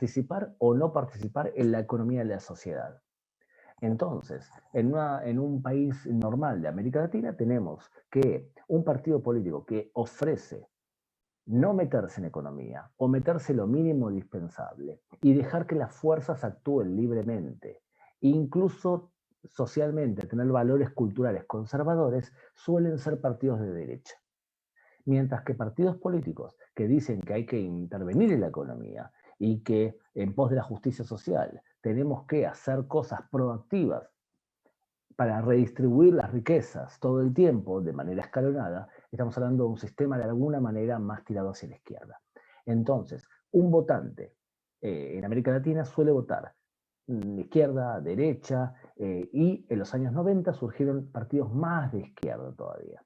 participar o no participar en la economía de la sociedad. Entonces, en un país normal de América Latina tenemos que un partido político que ofrece no meterse en economía o meterse lo mínimo indispensable y dejar que las fuerzas actúen libremente, incluso socialmente, tener valores culturales conservadores, suelen ser partidos de derecha. Mientras que partidos políticos que dicen que hay que intervenir en la economía y que en pos de la justicia social tenemos que hacer cosas proactivas para redistribuir las riquezas todo el tiempo de manera escalonada, estamos hablando de un sistema de alguna manera más tirado hacia la izquierda. Entonces, un votante en América Latina suele votar izquierda, derecha, y en los años 90 surgieron partidos más de izquierda todavía.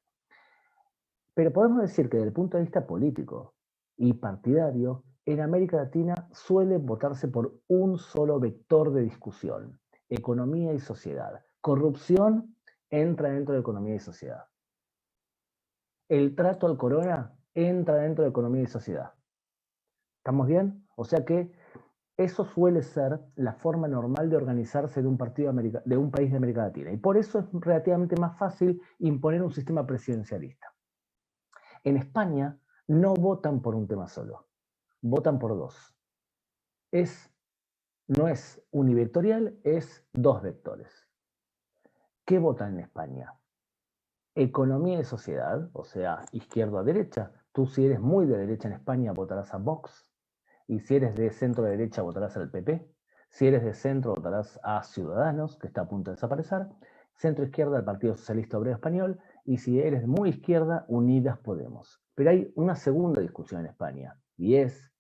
Pero podemos decir que desde el punto de vista político y partidario, en América Latina suele votarse por un solo vector de discusión: economía y sociedad. Corrupción entra dentro de economía y sociedad. El trato al corona entra dentro de economía y sociedad. ¿Estamos bien? O sea que eso suele ser la forma normal de organizarse de un país de América Latina. Y por eso es relativamente más fácil imponer un sistema presidencialista. En España no votan por un tema solo, votan por dos. No es univectorial, es dos vectores. ¿Qué votan en España? Economía y sociedad, o sea, izquierda a derecha. Tú, si eres muy de derecha en España, votarás a Vox. Y si eres de centro derecha, votarás al PP. Si eres de centro, votarás a Ciudadanos, que está a punto de desaparecer. Centro izquierda, al Partido Socialista Obrero Español. Y si eres muy izquierda, Unidas Podemos. Pero hay una segunda discusión en España, y es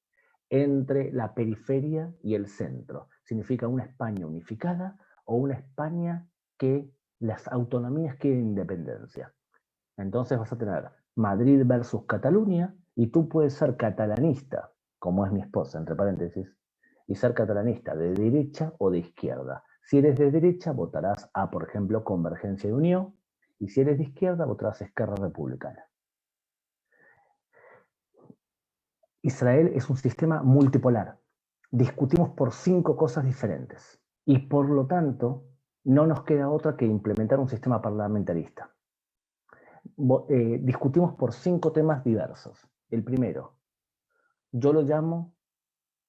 entre la periferia y el centro. Significa una España unificada o una España que las autonomías quieren independencia. Entonces vas a tener Madrid versus Cataluña, y tú puedes ser catalanista, como es mi esposa, entre paréntesis, y ser catalanista de derecha o de izquierda. Si eres de derecha, votarás a, por ejemplo, Convergencia y Unió, y si eres de izquierda, votarás a Esquerra Republicana. Israel es un sistema multipolar. Discutimos por 5 cosas diferentes, y por lo tanto no nos queda otra que implementar un sistema parlamentarista. Discutimos por 5 temas diversos. El primero, yo lo llamo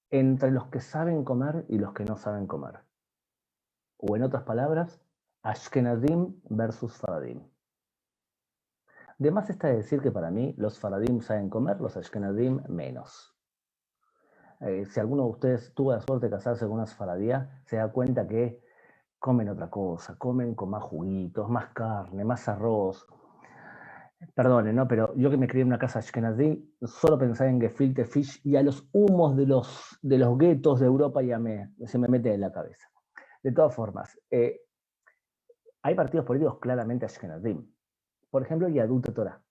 entre los que saben comer y los que no saben comer. O en otras palabras, Ashkenazim versus Faradim. De más está decir que para mí los Faradim saben comer, los Ashkenazim menos. Si alguno de ustedes tuvo la suerte de casarse con una faradía, se da cuenta que comen otra cosa, comen con más juguitos, más carne, más arroz. Perdonen, ¿no? Pero yo que me crié en una casa ashkenazí, solo pensaba en gefilte fish y a los humos de los guetos de Europa ya se me mete en la cabeza. De todas formas, hay partidos políticos claramente ashkenazí. Por ejemplo, Yadut Torah,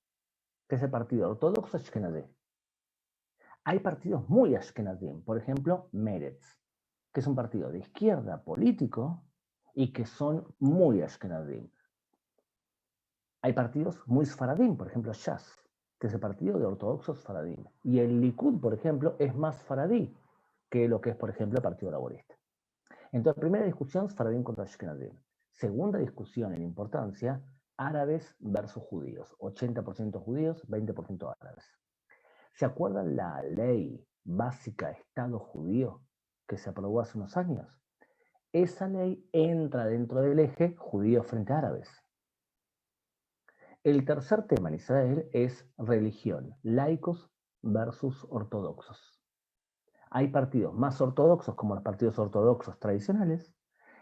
que es el partido ortodoxo ashkenazí. Hay partidos muy ashkenazí, por ejemplo, Meretz, que es un partido de izquierda político y que son muy ashkenazí. Hay partidos muy sfaradim, por ejemplo, Shas, que es el partido de ortodoxos sfaradim. Y el Likud, por ejemplo, es más sfaradí que lo que es, por ejemplo, el Partido Laborista. Entonces, primera discusión, sfaradim contra ashkenazim. Segunda discusión en importancia, árabes versus judíos. 80% judíos, 20% árabes. ¿Se acuerdan la ley básica Estado judío que se aprobó hace unos años? Esa ley entra dentro del eje judíos frente a árabes. El tercer tema en Israel es religión, laicos versus ortodoxos. Hay partidos más ortodoxos, como los partidos ortodoxos tradicionales,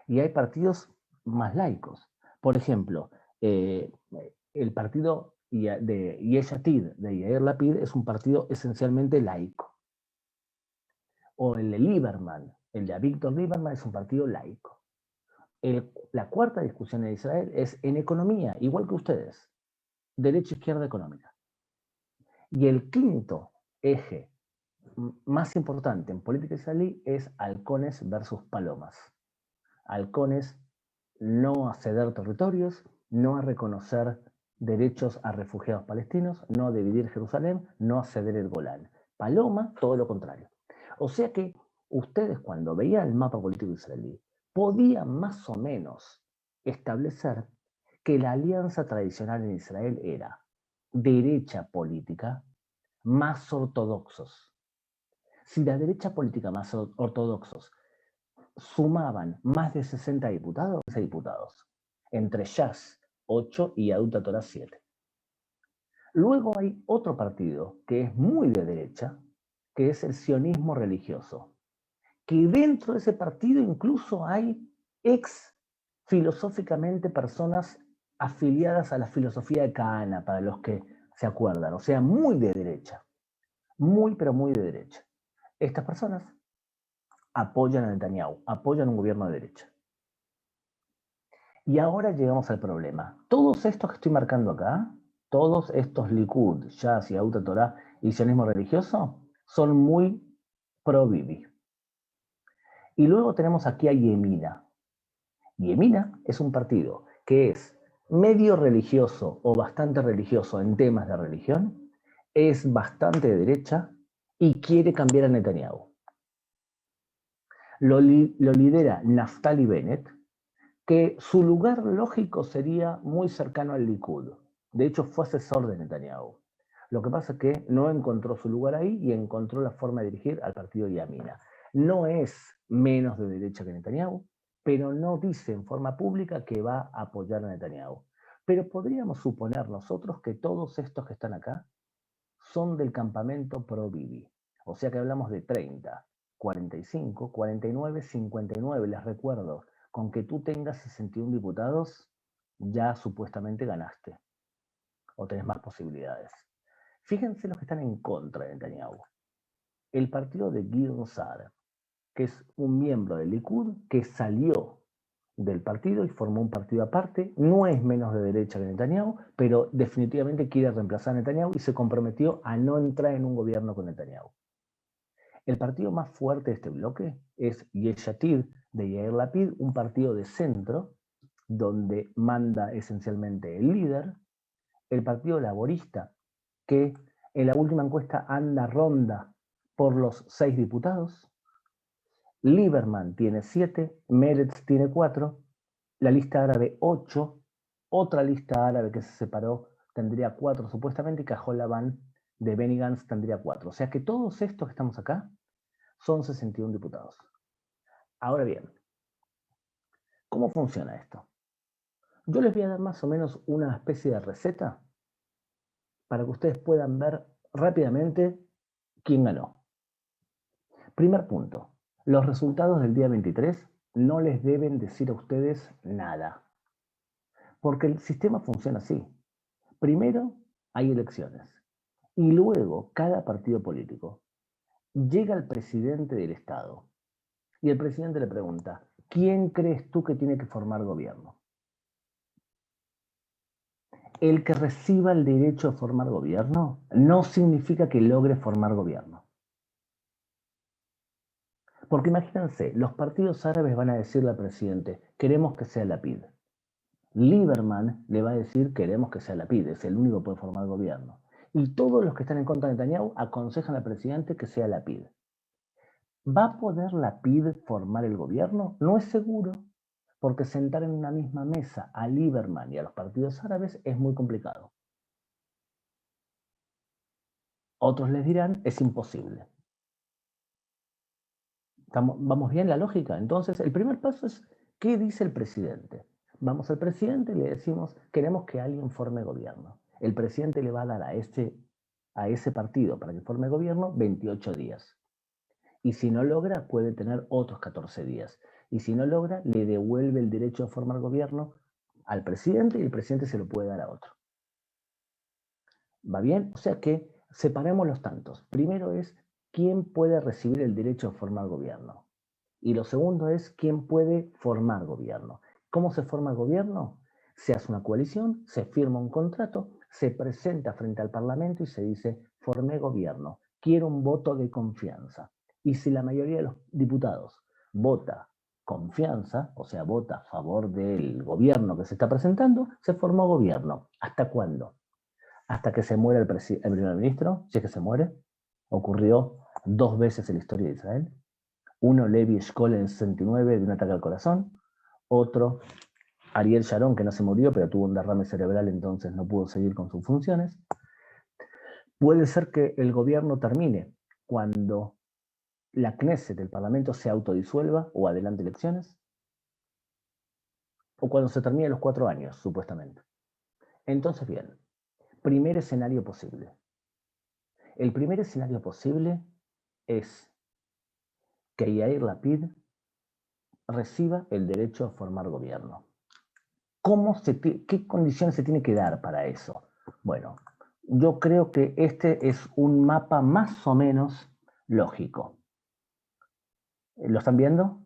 y hay partidos más laicos. Por ejemplo, el partido de Yesh Atid, de Yair Lapid, es un partido esencialmente laico. O el de Lieberman, el de Avigdor Lieberman, es un partido laico. La cuarta discusión en Israel es en economía, igual que ustedes. Derecha-izquierda económica. Y el quinto eje más importante en política israelí es halcones versus palomas. Halcones, no a ceder territorios, no a reconocer derechos a refugiados palestinos, no a dividir Jerusalén, no a ceder el Golán. Paloma, todo lo contrario. O sea que ustedes cuando veían el mapa político israelí, podían más o menos establecer que la alianza tradicional en Israel era derecha política más ortodoxos. Si la derecha política más ortodoxos sumaban más de 60 diputados, entre Shas 8 y Adulta Torah 7. Luego hay otro partido que es muy de derecha, que es el sionismo religioso, que dentro de ese partido incluso hay filosóficamente personas afiliadas a la filosofía de Kahana, para los que se acuerdan, o sea, muy de derecha, muy pero muy de derecha. Estas personas apoyan a Netanyahu, apoyan un gobierno de derecha. Y ahora llegamos al problema. Todos estos que estoy marcando acá, todos estos Likud, Shas, Yahuta Torah y sionismo religioso, son muy pro-Bibi. Y luego tenemos aquí a Yemina. Yemina es un partido que es medio religioso o bastante religioso en temas de religión, es bastante de derecha y quiere cambiar a Netanyahu. Lo lidera Naftali Bennett, que su lugar lógico sería muy cercano al Likud. De hecho, fue asesor de Netanyahu. Lo que pasa es que no encontró su lugar ahí y encontró la forma de dirigir al partido Yamina. No es menos de derecha que Netanyahu, pero no dice en forma pública que va a apoyar a Netanyahu. Pero podríamos suponer nosotros que todos estos que están acá son del campamento pro-Bibi. O sea que hablamos de 30, 45, 49, 59, les recuerdo. Con que tú tengas 61 diputados, ya supuestamente ganaste. O tenés más posibilidades. Fíjense los que están en contra de Netanyahu. El partido de Gideon Sa'ar, que es un miembro del Likud que salió del partido y formó un partido aparte. No es menos de derecha que Netanyahu, pero definitivamente quiere reemplazar a Netanyahu y se comprometió a no entrar en un gobierno con Netanyahu. El partido más fuerte de este bloque es Yesh Atid de Yair Lapid, un partido de centro donde manda esencialmente el líder. El Partido Laborista, que en la última encuesta anda ronda por los 6 diputados. Lieberman tiene 7, Meretz tiene 4, la lista árabe 8, otra lista árabe que se separó tendría 4 supuestamente, y Cajol Lavan de Benny Gantz tendría 4. O sea que todos estos que estamos acá son 61 diputados. Ahora bien, ¿cómo funciona esto? Yo les voy a dar más o menos una especie de receta para que ustedes puedan ver rápidamente quién ganó. Primer punto, los resultados del día 23 no les deben decir a ustedes nada, porque el sistema funciona así. Primero hay elecciones y luego cada partido político llega al presidente del Estado y el presidente le pregunta, ¿quién crees tú que tiene que formar gobierno? El que reciba el derecho a formar gobierno no significa que logre formar gobierno. Porque imagínense, los partidos árabes van a decirle al presidente, queremos que sea Lapid. Lieberman le va a decir, queremos que sea Lapid, es el único que puede formar gobierno. Y todos los que están en contra de Netanyahu aconsejan al presidente que sea Lapid. ¿Va a poder Lapid formar el gobierno? No es seguro, porque sentar en una misma mesa a Lieberman y a los partidos árabes es muy complicado. Otros les dirán, es imposible. ¿Vamos bien la lógica? Entonces, el primer paso es, ¿qué dice el presidente? Vamos al presidente y le decimos, queremos que alguien forme gobierno. El presidente le va a dar a ese partido para que forme gobierno 28 días. Y si no logra, puede tener otros 14 días. Y si no logra, le devuelve el derecho a formar gobierno al presidente y el presidente se lo puede dar a otro. ¿Va bien? O sea que separemos los tantos. Primero es, ¿quién puede recibir el derecho a formar gobierno? Y lo segundo es, ¿quién puede formar gobierno? ¿Cómo se forma el gobierno? Se hace una coalición, se firma un contrato, se presenta frente al Parlamento y se dice, formé gobierno, quiero un voto de confianza. Y si la mayoría de los diputados vota confianza, o sea, vota a favor del gobierno que se está presentando, se formó gobierno. ¿Hasta cuándo? Hasta que se muere el primer ministro, si es que se muere. Ocurrió 2 veces en la historia de Israel. Uno, Levi Eshkol en el 69 de un ataque al corazón. Otro, Ariel Sharon, que no se murió, pero tuvo un derrame cerebral, entonces no pudo seguir con sus funciones. Puede ser que el gobierno termine cuando la Knesset, el Parlamento, se autodisuelva o adelante elecciones, o cuando se termine los 4 años, supuestamente. Entonces, bien, primer escenario posible. El primer escenario posible es que Yair Lapid reciba el derecho a formar gobierno. ¿Qué condiciones se tiene que dar para eso? Bueno, yo creo que este es un mapa más o menos lógico. ¿Lo están viendo?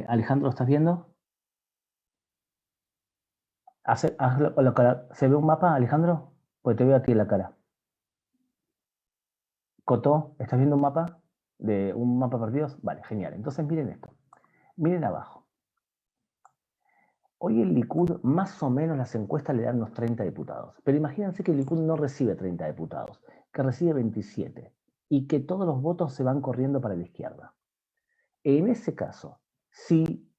Alejandro, ¿lo estás viendo? ¿Se ve un mapa, Alejandro? Pues te veo aquí en la cara. Cotó, ¿estás viendo un mapa? ¿De un mapa de partidos? Vale, genial. Entonces miren esto. Miren abajo. Hoy el Likud, más o menos las encuestas le dan unos 30 diputados. Pero imagínense que el Likud no recibe 30 diputados, que recibe 27 y que todos los votos se van corriendo para la izquierda. En ese caso, si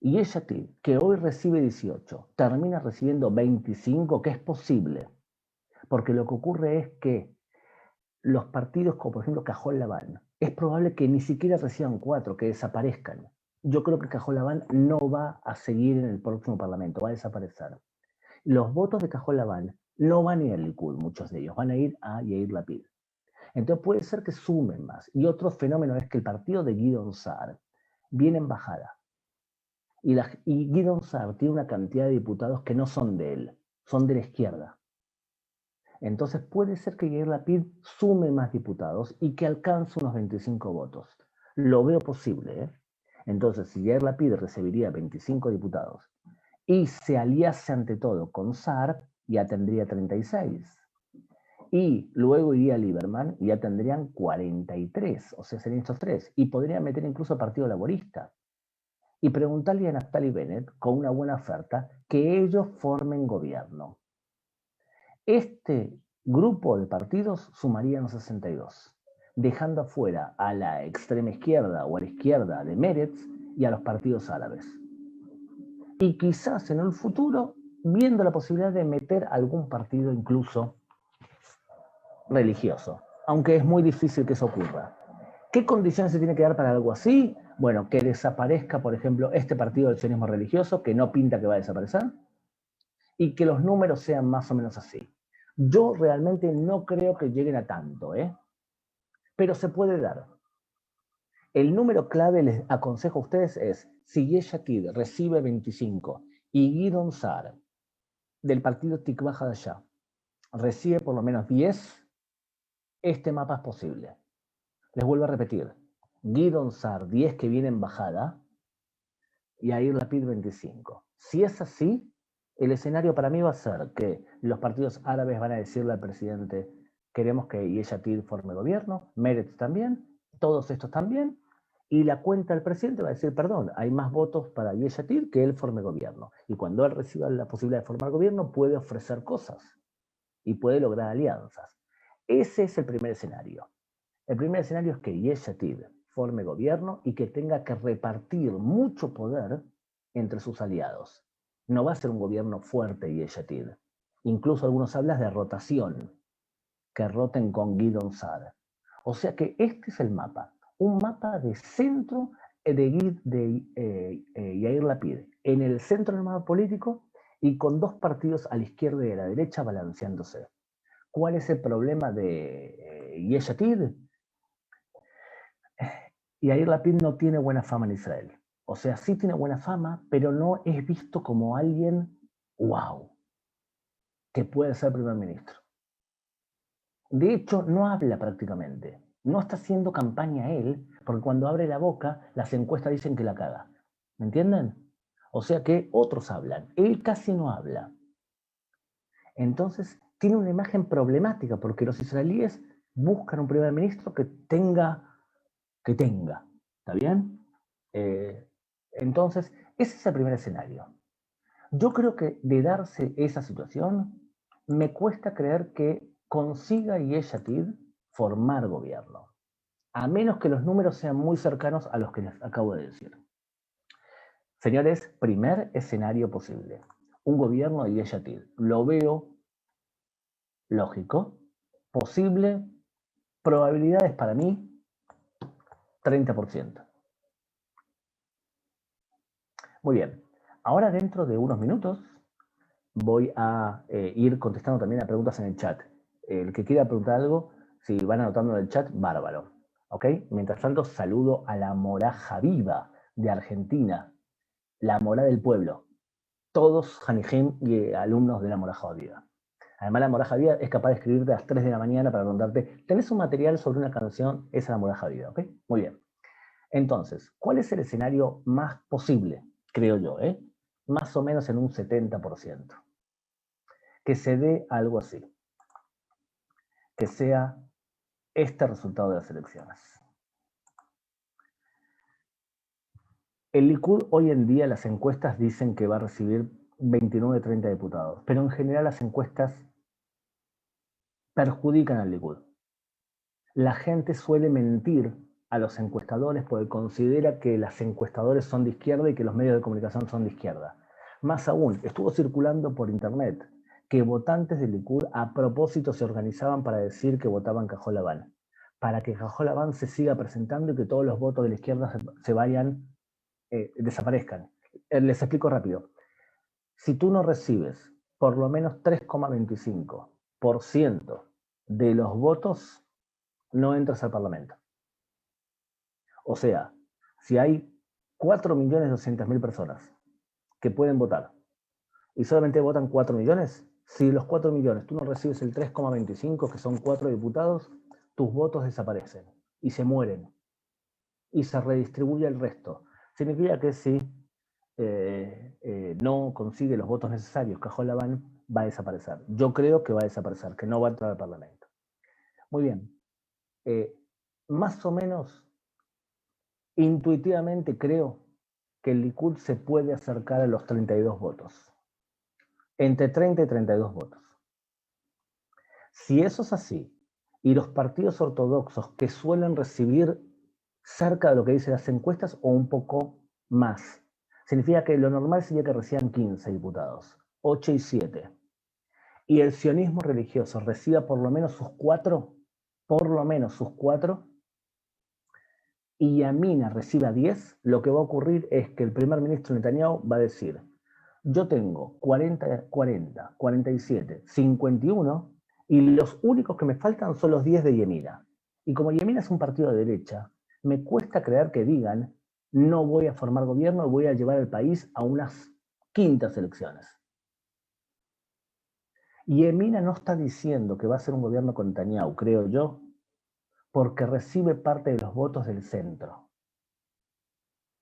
Yesh Atid, que hoy recibe 18, termina recibiendo 25, que es posible, porque lo que ocurre es que los partidos como por ejemplo Cajol Laván, es probable que ni siquiera reciban 4, que desaparezcan. Yo creo que Cajol Laván no va a seguir en el próximo parlamento, va a desaparecer. Los votos de Cajol Laván no van a ir al Likud, muchos de ellos, van a ir a Yair Lapid. Entonces puede ser que sumen más. Y otro fenómeno es que el partido de Gideon Sa'ar viene en bajada. Y Gideon Sa'ar tiene una cantidad de diputados que no son de él, son de la izquierda. Entonces puede ser que Yair Lapid sume más diputados y que alcance unos 25 votos. Lo veo posible, ¿eh? Entonces, si Yair Lapid recibiría 25 diputados y se aliase ante todo con Sa'ar, ya tendría 36. Y luego iría Lieberman y ya tendrían 43, o sea, serían estos 3. Y podrían meter incluso al Partido Laborista. Y preguntarle a Naftali Bennett, con una buena oferta, que ellos formen gobierno. Este grupo de partidos sumarían 62, dejando afuera a la extrema izquierda o a la izquierda de Meretz y a los partidos árabes. Y quizás en el futuro, viendo la posibilidad de meter algún partido incluso religioso, aunque es muy difícil que eso ocurra. ¿Qué condiciones se tiene que dar para algo así? Bueno, que desaparezca, por ejemplo, este partido del sionismo religioso, que no pinta que va a desaparecer, y que los números sean más o menos así. Yo realmente no creo que lleguen a tanto, pero se puede dar. El número clave, les aconsejo a ustedes, es si Yesh Atid recibe 25 y Gideon Sa'ar del partido Tikva Hadashah recibe por lo menos 10, este mapa es posible. Les vuelvo a repetir, Gideon Sa'ar 10 que viene en bajada y Yair Lapid 25. Si es así, el escenario para mí va a ser que los partidos árabes van a decirle al presidente queremos que Yesh Atid forme gobierno, Meretz también, todos estos también, y la cuenta del presidente va a decir, perdón, hay más votos para Yesh Atid que él forme gobierno. Y cuando él reciba la posibilidad de formar gobierno, puede ofrecer cosas y puede lograr alianzas. Ese es el primer escenario. El primer escenario es que Yesh Atid forme gobierno y que tenga que repartir mucho poder entre sus aliados. No va a ser un gobierno fuerte Yesh Atid. Incluso algunos hablan de rotación, que roten con Gideon Sa'ar. O sea que este es el mapa, un mapa de centro de Yair Lapid, en el centro del mapa político y con dos partidos a la izquierda y a la derecha balanceándose. ¿Cuál es el problema de Yesh Atid? Yair Lapid no tiene buena fama en Israel. O sea, sí tiene buena fama, pero no es visto como alguien, wow, que puede ser primer ministro. De hecho, no habla prácticamente. No está haciendo campaña él, porque cuando abre la boca, las encuestas dicen que la caga. ¿Me entienden? O sea que otros hablan. Él casi no habla. Entonces, tiene una imagen problemática, porque los israelíes buscan un primer ministro que tenga. ¿Está bien? Entonces, ese es el primer escenario. Yo creo que de darse esa situación, me cuesta creer que consiga Yesh Atid formar gobierno. a menos que los números sean muy cercanos a los que les acabo de decir. Señores, primer escenario posible. Un gobierno de Yesh Atid. Lo veo lógico, posible, probabilidades para mí, 30%. Muy bien. Ahora dentro de unos minutos voy a ir contestando también a preguntas en el chat. El que quiera preguntar algo, si van anotando en el chat, bárbaro. ¿Ok? Mientras tanto, saludo a la Moraja Viva de Argentina, la Morá del Pueblo. Todos Janijim y alumnos de la Moraja Viva. Además, la Moraja Viva es capaz de escribirte a las 3 de la mañana para preguntarte, ¿tenés un material sobre una canción? Esa es la Moraja Viva, ¿ok? Muy bien. Entonces, ¿cuál es el escenario más posible? Creo yo, más o menos en un 70%. Que se dé algo así. Que sea este resultado de las elecciones. El Likud hoy en día, las encuestas dicen que va a recibir 29-30 diputados, pero en general las encuestas perjudican al Likud. La gente suele mentir a los encuestadores porque considera que los encuestadores son de izquierda y que los medios de comunicación son de izquierda. Más aún, estuvo circulando por internet que votantes del Likud a propósito se organizaban para decir que votaban Cajol Labán, para que Cajol Labán se siga presentando y que todos los votos de la izquierda se vayan, desaparezcan. Les explico rápido. Si tú no recibes por lo menos 3,25% de los votos, no entras al Parlamento. O sea, si hay 4.200.000 personas que pueden votar y solamente votan 4 millones, si de los 4 millones tú no recibes el 3,25, que son 4 diputados, tus votos desaparecen y se mueren y se redistribuye el resto. Significa que si no consigue los votos necesarios, Cajol Labán va a desaparecer. Yo creo que va a desaparecer, que no va a entrar al Parlamento. Muy bien. Más o menos, intuitivamente creo que el Likud se puede acercar a los 32 votos. Entre 30 y 32 votos. Si eso es así, y los partidos ortodoxos que suelen recibir cerca de lo que dicen las encuestas o un poco más, significa que lo normal sería que reciban 15 diputados, 8 y 7. Y el sionismo religioso reciba por lo menos sus 4, y Yamina reciba 10, lo que va a ocurrir es que el primer ministro Netanyahu va a decir, yo tengo 40, 47, 51, y los únicos que me faltan son los 10 de Yamina. Y como Yamina es un partido de derecha, me cuesta creer que digan, no voy a formar gobierno, voy a llevar al país a unas quintas elecciones. Yamina no está diciendo que va a ser un gobierno con Netanyahu, creo yo, porque recibe parte de los votos del centro.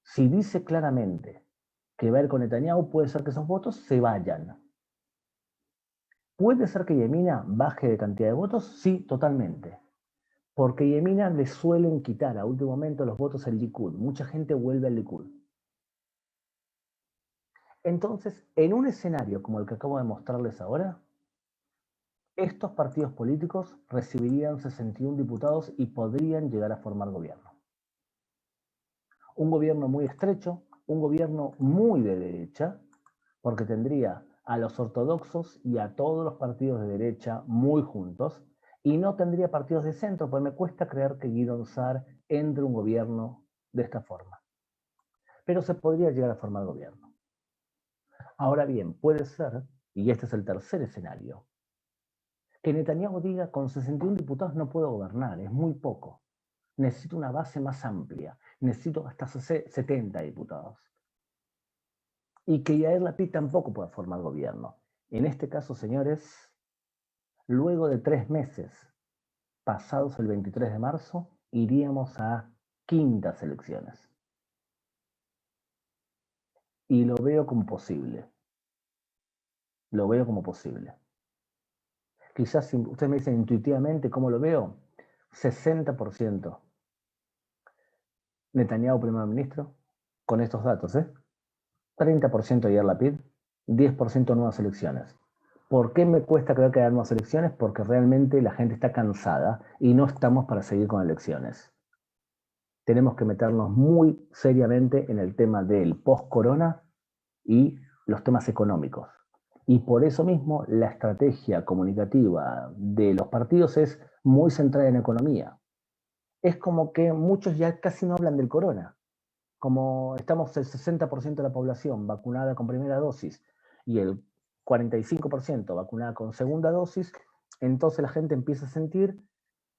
Si dice claramente que va a ir con Netanyahu, puede ser que esos votos se vayan. ¿Puede ser que Yamina baje de cantidad de votos? Sí, totalmente. Porque Yamina le suelen quitar a último momento los votos al Likud. Mucha gente vuelve al Likud. Entonces, en un escenario como el que acabo de mostrarles ahora, estos partidos políticos recibirían 61 diputados y podrían llegar a formar gobierno. Un gobierno muy estrecho, un gobierno muy de derecha, porque tendría a los ortodoxos y a todos los partidos de derecha muy juntos, y no tendría partidos de centro, pues me cuesta creer que Guidon Saar entre un gobierno de esta forma. Pero se podría llegar a formar gobierno. Ahora bien, puede ser, y este es el tercer escenario, que Netanyahu diga, con 61 diputados no puedo gobernar, es muy poco. Necesito una base más amplia, necesito hasta 70 diputados. Y que Yair Lapid tampoco pueda formar gobierno. En este caso, señores, luego de 3 meses, pasados el 23 de marzo, iríamos a quintas elecciones. Y lo veo como posible. Lo veo como posible. Quizás si ustedes me dicen intuitivamente cómo lo veo, 60% Netanyahu primer ministro, con estos datos, 30% Yair Lapid, 10% nuevas elecciones. ¿Por qué me cuesta creer que haya nuevas elecciones? Porque realmente la gente está cansada y no estamos para seguir con elecciones. tenemos que meternos muy seriamente en el tema del post-corona y los temas económicos. Y por eso mismo la estrategia comunicativa de los partidos es muy centrada en economía. Es como que muchos ya casi no hablan del corona. Como estamos el 60% de la población vacunada con primera dosis y el 45% vacunada con segunda dosis, entonces la gente empieza a sentir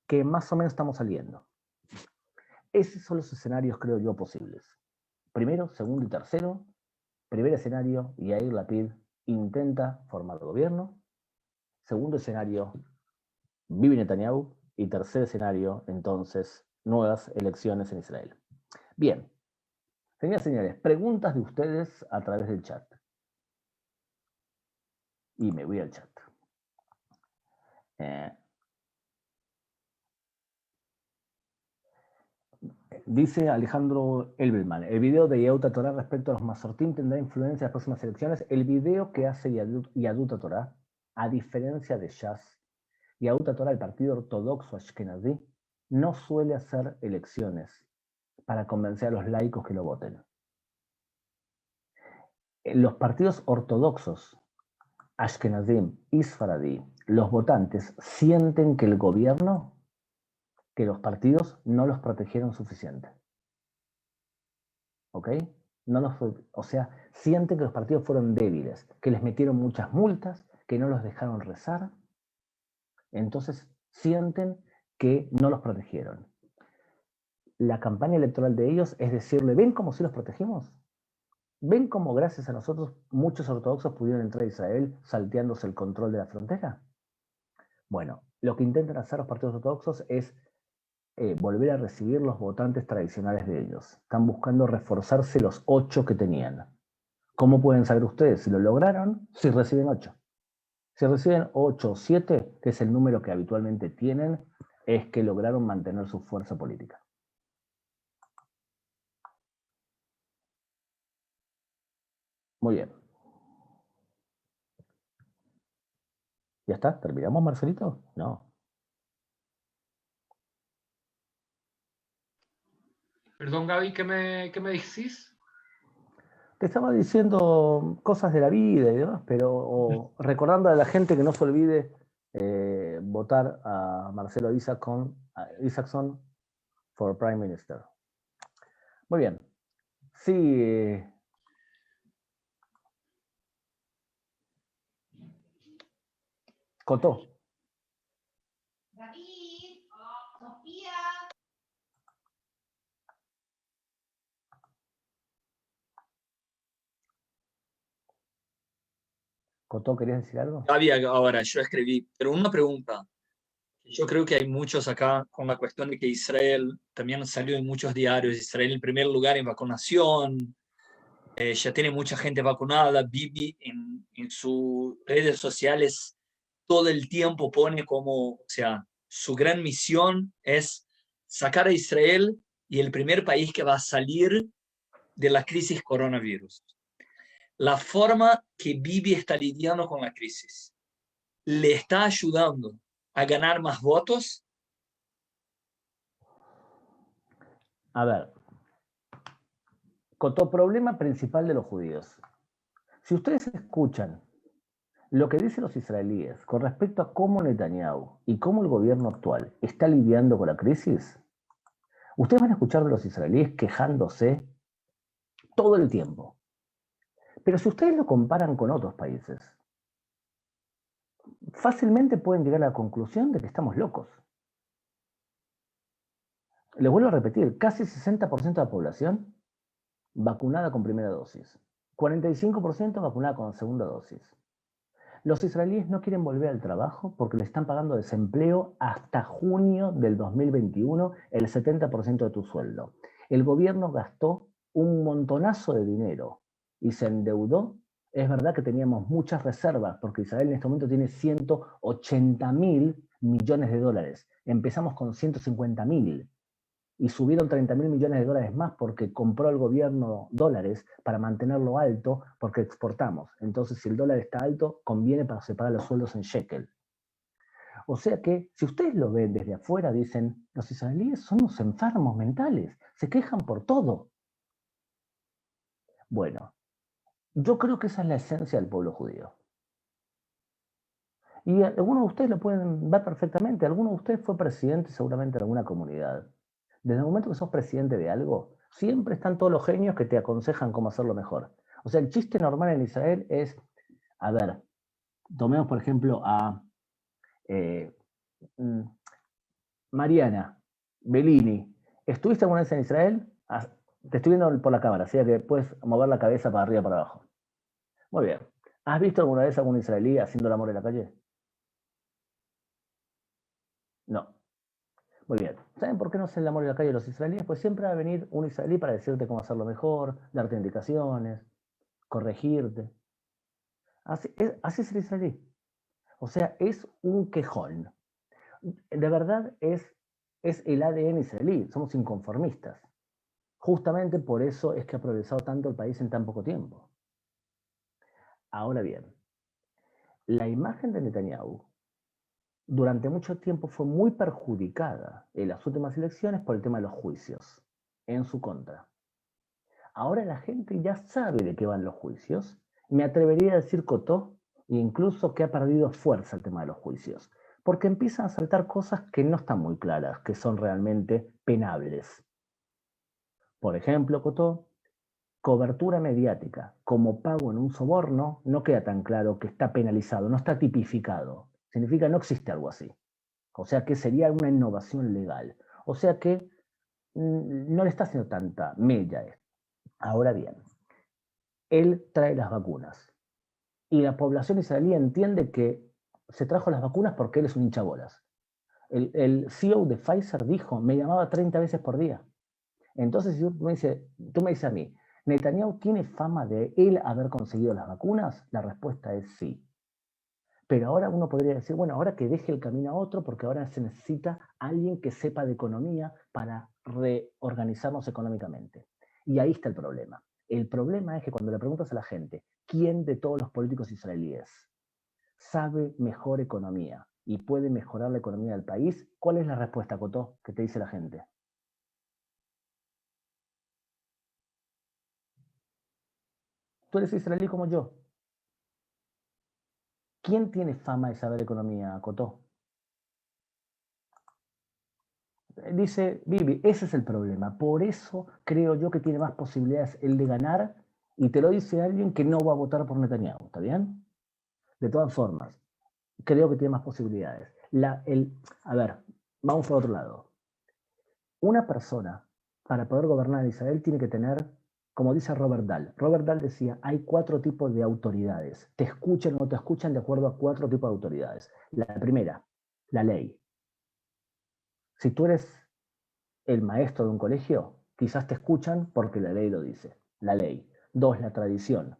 que más o menos estamos saliendo. Esos son los escenarios, creo yo, posibles. Primero, segundo y tercero. Primer escenario, Yair Lapid intenta formar gobierno. Segundo escenario, Bibi Netanyahu. Y tercer escenario, entonces, nuevas elecciones en Israel. Bien, señoras y señores, preguntas de ustedes a través del chat. Y me voy al chat. Dice Alejandro Elbelman, el video de Yahuta Torah respecto a los Masortim tendrá influencia en las próximas elecciones. El video que hace Yahuta Torah, a diferencia de Shas, Yahuta Torah, el partido ortodoxo ashkenazí, no suele hacer elecciones para convencer a los laicos que lo voten. Los partidos ortodoxos, ashkenazim y sfaradí, los votantes sienten que el gobierno, que los partidos no los protegieron suficiente. ¿Ok? O sea, sienten que los partidos fueron débiles, que les metieron muchas multas, que no los dejaron rezar. Entonces sienten que no los protegieron. La campaña electoral de ellos es decirle, ¿ven cómo sí los protegimos? ¿Ven cómo gracias a nosotros muchos ortodoxos pudieron entrar a Israel salteándose el control de la frontera? Bueno, lo que intentan hacer los partidos ortodoxos es volver a recibir los votantes tradicionales de ellos. Están buscando reforzarse los 8 que tenían. ¿Cómo pueden saber ustedes si lo lograron? Si reciben 8. Si reciben 8 o 7, que es el número que habitualmente tienen, es que lograron mantener su fuerza política. Muy bien. ¿Ya está? ¿Terminamos, Marcelito? No. Perdón, Gaby, ¿qué me decís? Te estaba diciendo cosas de la vida y demás, pero recordando a la gente que no se olvide votar a Marcelo Isaacson for Prime Minister. Muy bien. Sí. Cotó. David, Sofía. Cotó, ¿querías decir algo? Gaby, ahora yo escribí, pero una pregunta. Yo creo que hay muchos acá con la cuestión de que Israel también salió en muchos diarios. Israel en primer lugar en vacunación, ya tiene mucha gente vacunada. Bibi en sus redes sociales todo el tiempo pone como, o sea, su gran misión es sacar a Israel y el primer país que va a salir de la crisis coronavirus. La forma que Bibi está lidiando con la crisis, ¿le está ayudando a ganar más votos? A ver. Cotó, problema principal de los judíos. Si ustedes escuchan lo que dicen los israelíes con respecto a cómo Netanyahu y cómo el gobierno actual está lidiando con la crisis, ustedes van a escuchar de los israelíes quejándose todo el tiempo. Pero si ustedes lo comparan con otros países, fácilmente pueden llegar a la conclusión de que estamos locos. Les vuelvo a repetir, casi 60% de la población vacunada con primera dosis, 45% vacunada con segunda dosis. Los israelíes no quieren volver al trabajo porque le están pagando desempleo hasta junio del 2021 el 70% de tu sueldo. El gobierno gastó un montonazo de dinero y se endeudó. Es verdad que teníamos muchas reservas porque Israel en este momento tiene 180.000 millones de dólares. Empezamos con 150.000 y subieron 30.000 millones de dólares más porque compró el gobierno dólares para mantenerlo alto porque exportamos. Entonces, si el dólar está alto, conviene para separar los sueldos en shekel. O sea que, si ustedes lo ven desde afuera, dicen, los israelíes son unos enfermos mentales, se quejan por todo. Bueno, yo creo que esa es la esencia del pueblo judío. Y algunos de ustedes lo pueden ver perfectamente. Alguno de ustedes fue presidente seguramente de alguna comunidad. Desde el momento que sos presidente de algo, siempre están todos los genios que te aconsejan cómo hacerlo mejor. O sea, el chiste normal en Israel es, a ver, tomemos por ejemplo a Mariana Bellini. ¿Estuviste alguna vez en Israel? Te estoy viendo por la cámara, así que puedes mover la cabeza para arriba y para abajo. Muy bien. ¿Has visto alguna vez a algún israelí haciendo el amor en la calle? No. Muy bien. ¿Saben por qué no hacen el amor en la calle los israelíes? Pues siempre va a venir un israelí para decirte cómo hacerlo mejor, darte indicaciones, corregirte. Así es el israelí. O sea, es un quejón. De verdad es el ADN israelí. Somos inconformistas. Justamente por eso es que ha progresado tanto el país en tan poco tiempo. Ahora bien, la imagen de Netanyahu durante mucho tiempo fue muy perjudicada en las últimas elecciones por el tema de los juicios en su contra. Ahora la gente ya sabe de qué van los juicios. Me atrevería a decir, Cotó, incluso que ha perdido fuerza el tema de los juicios, porque empiezan a saltar cosas que no están muy claras, que son realmente penables. Por ejemplo, Cotó, cobertura mediática como pago en un soborno no queda tan claro que está penalizado, no está tipificado. Significa no existe algo así. O sea que sería una innovación legal. O sea que no le está haciendo tanta mella esto. Ahora bien, él trae las vacunas y la población israelí entiende que se trajo las vacunas porque él es un hinchabolas. El CEO de Pfizer dijo, me llamaba 30 veces por día. Entonces, si tú me dices a mí, ¿Netanyahu tiene fama de él haber conseguido las vacunas? La respuesta es sí. Pero ahora uno podría decir, bueno, ahora que deje el camino a otro, porque ahora se necesita alguien que sepa de economía para reorganizarnos económicamente. Y ahí está el problema. El problema es que cuando le preguntas a la gente, ¿quién de todos los políticos israelíes sabe mejor economía y puede mejorar la economía del país? ¿Cuál es la respuesta, Cotó, que te dice la gente? Tú eres israelí como yo. ¿Quién tiene fama de saber economía, Cotó? Dice Bibi, ese es el problema. Por eso creo yo que tiene más posibilidades el de ganar, y te lo dice alguien que no va a votar por Netanyahu, ¿está bien? De todas formas, creo que tiene más posibilidades. A ver, vamos por otro lado. Una persona, para poder gobernar Israel, tiene que tener, como dice Robert Dahl. Robert Dahl decía, hay 4 tipos de autoridades. Te escuchan o no te escuchan de acuerdo a 4 tipos de autoridades. La primera, la ley. Si tú eres el maestro de un colegio, quizás te escuchan porque la ley lo dice. La ley. 2, la tradición.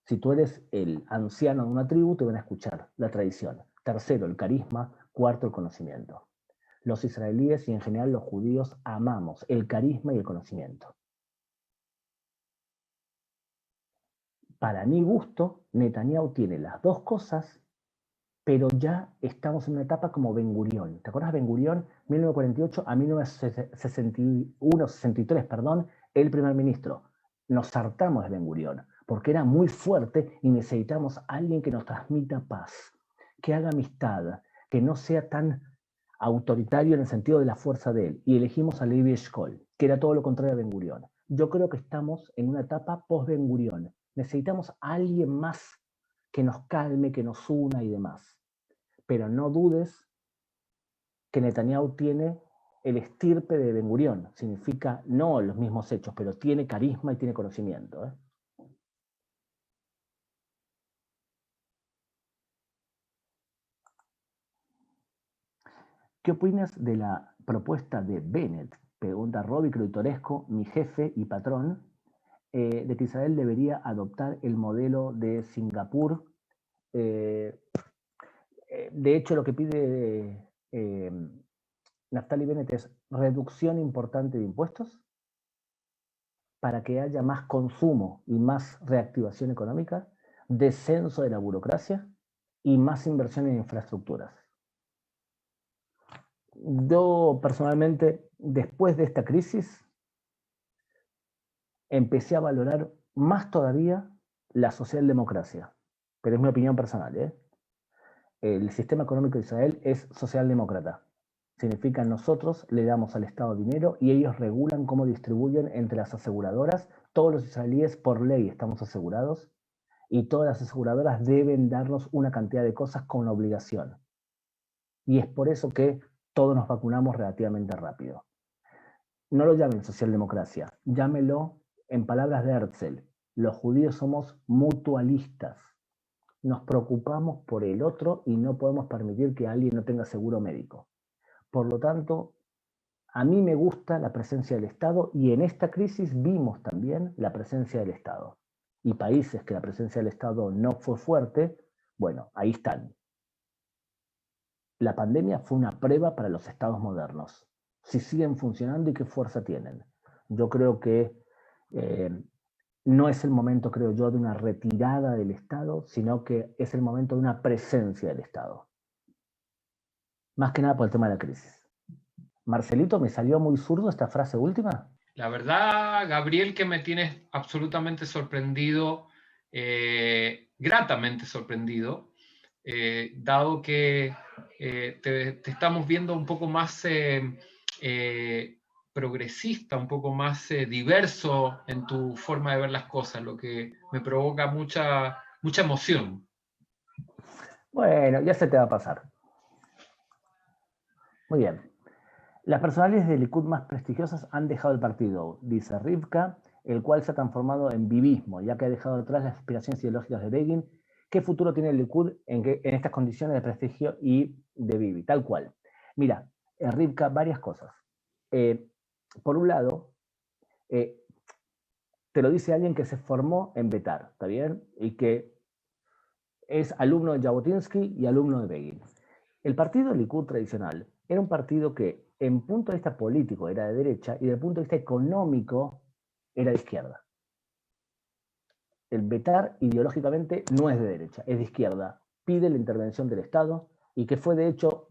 Si tú eres el anciano de una tribu, te van a escuchar. La tradición. 3, el carisma. 4, el conocimiento. Los israelíes y en general los judíos amamos el carisma y el conocimiento. Para mi gusto, Netanyahu tiene las 2 cosas, pero ya estamos en una etapa como Ben Gurión. ¿Te acuerdas de Ben Gurión? 1948 a 1963, perdón, el primer ministro. Nos hartamos de Ben Gurión, porque era muy fuerte y necesitamos a alguien que nos transmita paz, que haga amistad, que no sea tan autoritario en el sentido de la fuerza de él. Y elegimos a Levi Eshkol, que era todo lo contrario a Ben Gurión. Yo creo que estamos en una etapa post-Ben Gurión. Necesitamos a alguien más que nos calme, que nos una y demás. Pero no dudes que Netanyahu tiene el estirpe de Ben Gurión. Significa no los mismos hechos, pero tiene carisma y tiene conocimiento. ¿Qué opinas de la propuesta de Bennett? Pregunta Roby Cruitoresco, mi jefe y patrón, de que Israel debería adoptar el modelo de Singapur. De hecho, lo que pide Naftali Bennett es reducción importante de impuestos para que haya más consumo y más reactivación económica, descenso de la burocracia y más inversión en infraestructuras. Yo personalmente, después de esta crisis, empecé a valorar más todavía la socialdemocracia. Pero es mi opinión personal, ¿eh? El sistema económico de Israel es socialdemócrata. Significa nosotros le damos al Estado dinero y ellos regulan cómo distribuyen entre las aseguradoras. Todos los israelíes por ley estamos asegurados y todas las aseguradoras deben darnos una cantidad de cosas con obligación. Y es por eso que todos nos vacunamos relativamente rápido. No lo llamen socialdemocracia, llámelo en palabras de Herzl. Los judíos somos mutualistas. Nos preocupamos por el otro y no podemos permitir que alguien no tenga seguro médico. Por lo tanto, a mí me gusta la presencia del Estado y en esta crisis vimos también la presencia del Estado. Y países que la presencia del Estado no fue fuerte, bueno, ahí están. La pandemia fue una prueba para los estados modernos. Si siguen funcionando y qué fuerza tienen. Yo creo que no es el momento, creo yo, de una retirada del Estado, sino que es el momento de una presencia del Estado. Más que nada por el tema de la crisis. Marcelito, ¿me salió muy zurdo esta frase última? La verdad, Gabriel, que me tienes absolutamente sorprendido, gratamente sorprendido, dado que te estamos viendo un poco más progresista, un poco más diverso en tu forma de ver las cosas, lo que me provoca mucha emoción. Bueno, ya se te va a pasar. Muy bien. Las personalidades del Likud más prestigiosas han dejado el partido, dice Rivka, el cual se ha transformado en vivismo, ya que ha dejado atrás las aspiraciones ideológicas de Begin. ¿Qué futuro tiene el Likud en estas condiciones de prestigio y de Bibi? Tal cual. Mira, Rivka, varias cosas. Por un lado, te lo dice alguien que se formó en Betar, ¿está bien? Y que es alumno de Jabotinsky y alumno de Begin. El partido Likud tradicional era un partido que, en punto de vista político, era de derecha y desde el punto de vista económico, era de izquierda. El Betar, ideológicamente, no es de derecha, es de izquierda. Pide la intervención del Estado y que fue, de hecho,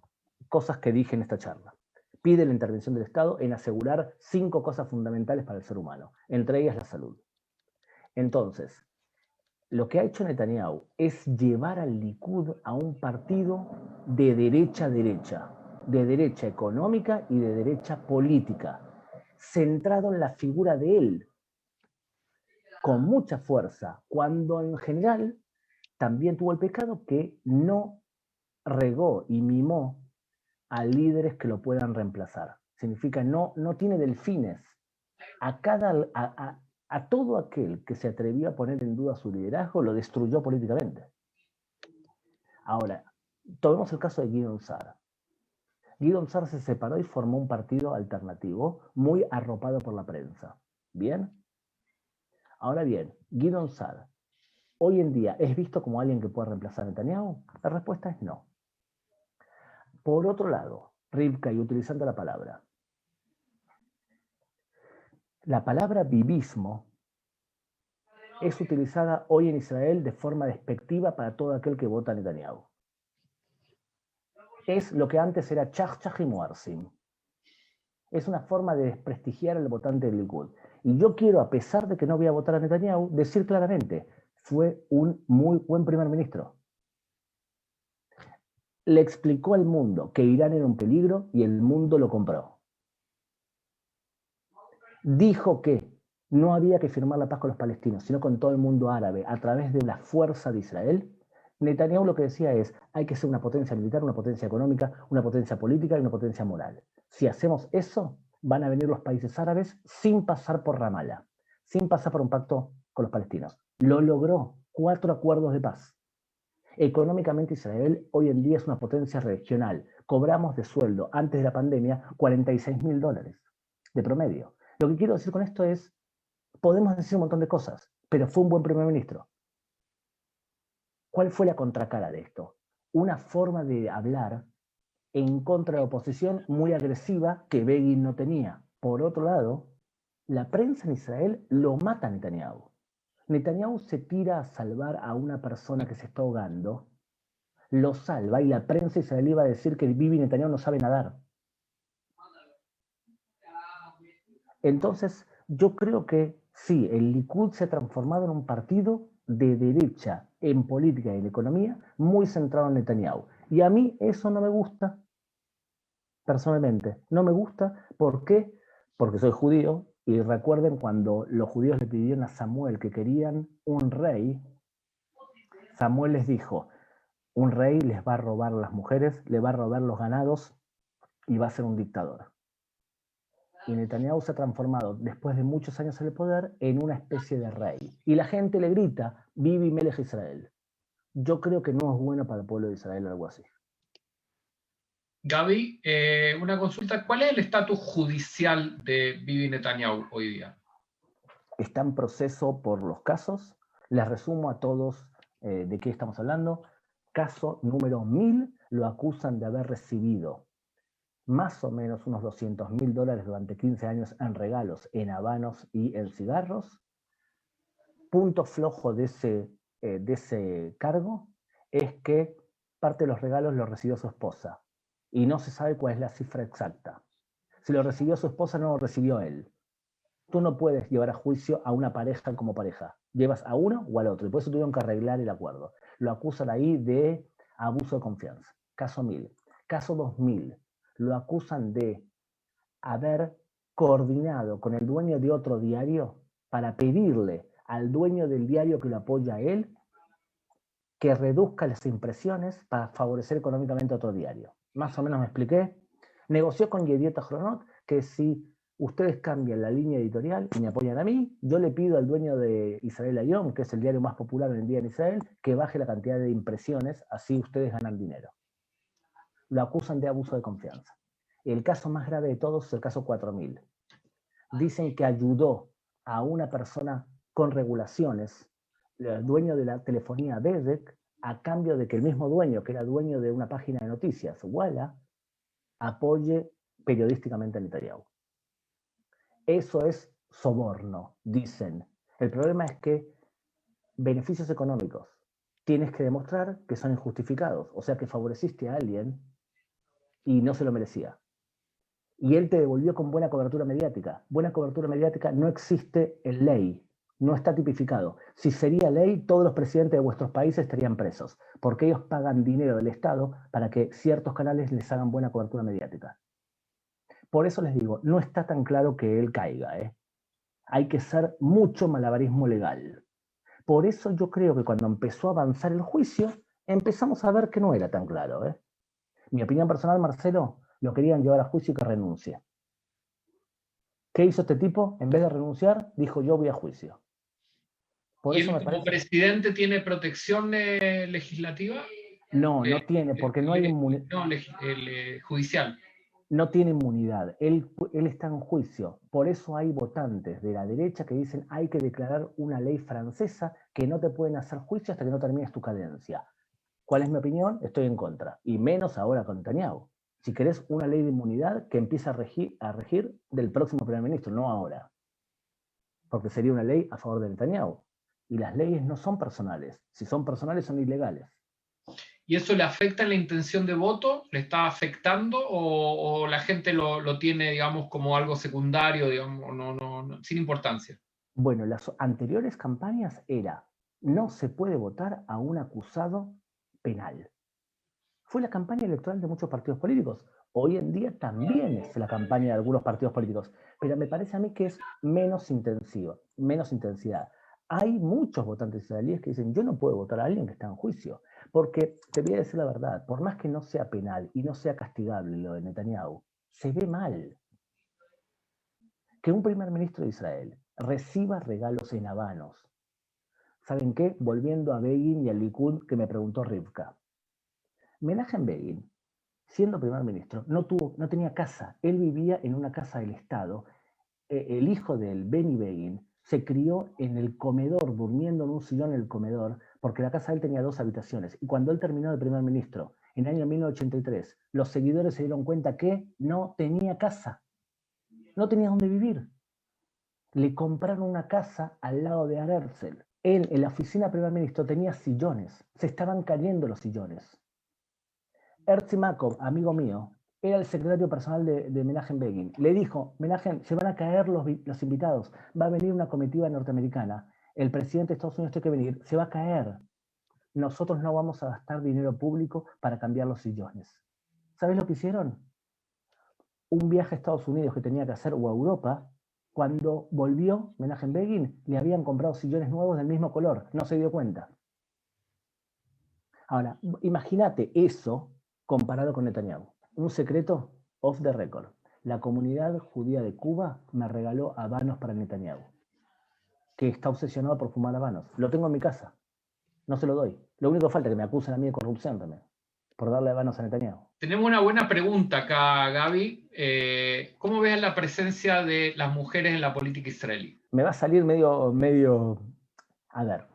cosas que dije en esta charla. Pide la intervención del Estado en asegurar 5 cosas fundamentales para el ser humano, entre ellas la salud. Entonces, lo que ha hecho Netanyahu es llevar al Likud a un partido de derecha económica y de derecha política, centrado en la figura de él, con mucha fuerza, cuando en general también tuvo el pecado que no regó y mimó a líderes que lo puedan reemplazar. Significa, no tiene delfines. A todo aquel que se atrevió a poner en duda su liderazgo, lo destruyó políticamente. Ahora, tomemos el caso de Gideon Sa'ar. Gideon Sa'ar se separó y formó un partido alternativo, muy arropado por la prensa. ¿Bien? Ahora bien, Gideon Sa'ar, ¿hoy en día es visto como alguien que pueda reemplazar a Netanyahu? La respuesta es no. Por otro lado, Rivka, y utilizando la palabra bibismo es utilizada hoy en Israel de forma despectiva para todo aquel que vota a Netanyahu. Es lo que antes era Chach y Muarsim. Es una forma de desprestigiar al votante del Likud. Y yo quiero, a pesar de que no voy a votar a Netanyahu, decir claramente, fue un muy buen primer ministro. Le explicó al mundo que Irán era un peligro y el mundo lo compró. Dijo que no había que firmar la paz con los palestinos, sino con todo el mundo árabe, a través de la fuerza de Israel. Netanyahu lo que decía es, hay que ser una potencia militar, una potencia económica, una potencia política y una potencia moral. Si hacemos eso, van a venir los países árabes sin pasar por Ramallah, sin pasar por un pacto con los palestinos. Lo logró, 4 acuerdos de paz. Económicamente Israel hoy en día es una potencia regional. Cobramos de sueldo, antes de la pandemia, $46.000 de promedio. Lo que quiero decir con esto es, podemos decir un montón de cosas, pero fue un buen primer ministro. ¿Cuál fue la contracara de esto? Una forma de hablar en contra de la oposición muy agresiva que Begin no tenía. Por otro lado, la prensa en Israel lo mata a Netanyahu. Netanyahu se tira a salvar a una persona que se está ahogando, lo salva y la prensa israelí va a decir que Bibi Netanyahu no sabe nadar. Entonces, yo creo que sí, el Likud se ha transformado en un partido de derecha en política y en economía, muy centrado en Netanyahu. Y a mí eso no me gusta, personalmente. No me gusta, ¿por qué? Porque soy judío, y recuerden cuando los judíos le pidieron a Samuel que querían un rey, Samuel les dijo, un rey les va a robar las mujeres, le va a robar los ganados y va a ser un dictador. Y Netanyahu se ha transformado, después de muchos años en el poder, en una especie de rey. Y la gente le grita, Bibi Melech Israel. Yo creo que no es bueno para el pueblo de Israel algo así. Gaby, una consulta. ¿Cuál es el estatus judicial de Bibi Netanyahu hoy día? Está en proceso por los casos. Les resumo a todos de qué estamos hablando. Caso número 1000, lo acusan de haber recibido más o menos unos $200.000 durante 15 años en regalos, en habanos y en cigarros. Punto flojo de ese cargo es que parte de los regalos los recibió su esposa y no se sabe cuál es la cifra exacta. Si lo recibió su esposa, no lo recibió él. Tú no puedes llevar a juicio a una pareja como pareja. Llevas a uno o al otro. Y por eso tuvieron que arreglar el acuerdo. Lo acusan ahí de abuso de confianza. Caso 1000. Caso 2000. Lo acusan de haber coordinado con el dueño de otro diario para pedirle al dueño del diario que lo apoya a él que reduzca las impresiones para favorecer económicamente a otro diario. Más o menos me expliqué. Negoció con Yediot Ahronot que si ustedes cambian la línea editorial y me apoyan a mí, yo le pido al dueño de Israel Hayom, que es el diario más popular hoy en día en Israel, que baje la cantidad de impresiones, así ustedes ganan dinero. Lo acusan de abuso de confianza. El caso más grave de todos es el caso 4000. Dicen que ayudó a una persona con regulaciones, el dueño de la telefonía Bezeq, a cambio de que el mismo dueño, que era dueño de una página de noticias, Walla, apoye periodísticamente a Netanyahu. Eso es soborno, dicen. El problema es que beneficios económicos tienes que demostrar que son injustificados, o sea que favoreciste a alguien y no se lo merecía. Y él te devolvió con buena cobertura mediática. Buena cobertura mediática no existe en ley, no está tipificado. Si sería ley, todos los presidentes de vuestros países estarían presos, porque ellos pagan dinero del Estado para que ciertos canales les hagan buena cobertura mediática. Por eso les digo, no está tan claro que él caiga, ¿eh? Hay que hacer mucho malabarismo legal. Por eso yo creo que cuando empezó a avanzar el juicio, empezamos a ver que no era tan claro, ¿eh? Mi opinión personal, Marcelo, lo querían llevar a juicio y que renuncie. ¿Qué hizo este tipo? En vez de renunciar, dijo yo voy a juicio. Por eso me parece... ¿Presidente tiene protección legislativa? No, no tiene, porque no hay inmunidad. No, judicial. No tiene inmunidad. Él está en juicio. Por eso hay votantes de la derecha que dicen hay que declarar una ley francesa que no te pueden hacer juicio hasta que no termines tu cadencia. ¿Cuál es mi opinión? Estoy en contra. Y menos ahora con Netanyahu. Si querés una ley de inmunidad que empiece a regir del próximo primer ministro, no ahora. Porque sería una ley a favor de Netanyahu. Y las leyes no son personales. Si son personales, son ilegales. ¿Y eso le afecta en la intención de voto? ¿Le está afectando o la gente lo tiene, digamos, como algo secundario, digamos, no, sin importancia? Bueno, las anteriores campañas era, no se puede votar a un acusado penal. Fue la campaña electoral de muchos partidos políticos. Hoy en día también es la campaña de algunos partidos políticos, pero me parece a mí que es menos intensidad. Hay muchos votantes israelíes que dicen, yo no puedo votar a alguien que está en juicio, porque te voy a decir la verdad, por más que no sea penal y no sea castigable lo de Netanyahu, se ve mal que un primer ministro de Israel reciba regalos en habanos. ¿Saben qué? Volviendo a Begin y al Likud que me preguntó Rivka. Menachem Begin, siendo primer ministro, no tenía casa. Él vivía en una casa del Estado. El hijo de él, Benny Begin, se crió en el comedor, durmiendo en un sillón en el comedor, porque la casa de él tenía 2 habitaciones. Y cuando él terminó de primer ministro, en el año 1983, los seguidores se dieron cuenta que no tenía casa. No tenía dónde vivir. Le compraron una casa al lado de Herzl. Él, en la oficina de primer ministro, tenía sillones. Se estaban cayendo los sillones. Erzi Makov, amigo mío, era el secretario personal de Menachem Begin. Le dijo, Menachem, se van a caer los invitados, va a venir una comitiva norteamericana, el presidente de Estados Unidos tiene que venir, se va a caer. Nosotros no vamos a gastar dinero público para cambiar los sillones. ¿Sabes lo que hicieron? Un viaje a Estados Unidos que tenía que hacer, o a Europa, cuando volvió Menachem Begin, le habían comprado sillones nuevos del mismo color, no se dio cuenta. Ahora, imagínate eso comparado con Netanyahu. Un secreto off the record. La comunidad judía de Cuba me regaló habanos para Netanyahu, que está obsesionado por fumar habanos. Lo tengo en mi casa. No se lo doy. Lo único que falta es que me acusen a mí de corrupción también, por darle habanos a Netanyahu. Tenemos una buena pregunta acá, Gaby. ¿Cómo ves la presencia de las mujeres en la política israelí? Me va a salir medio... A ver.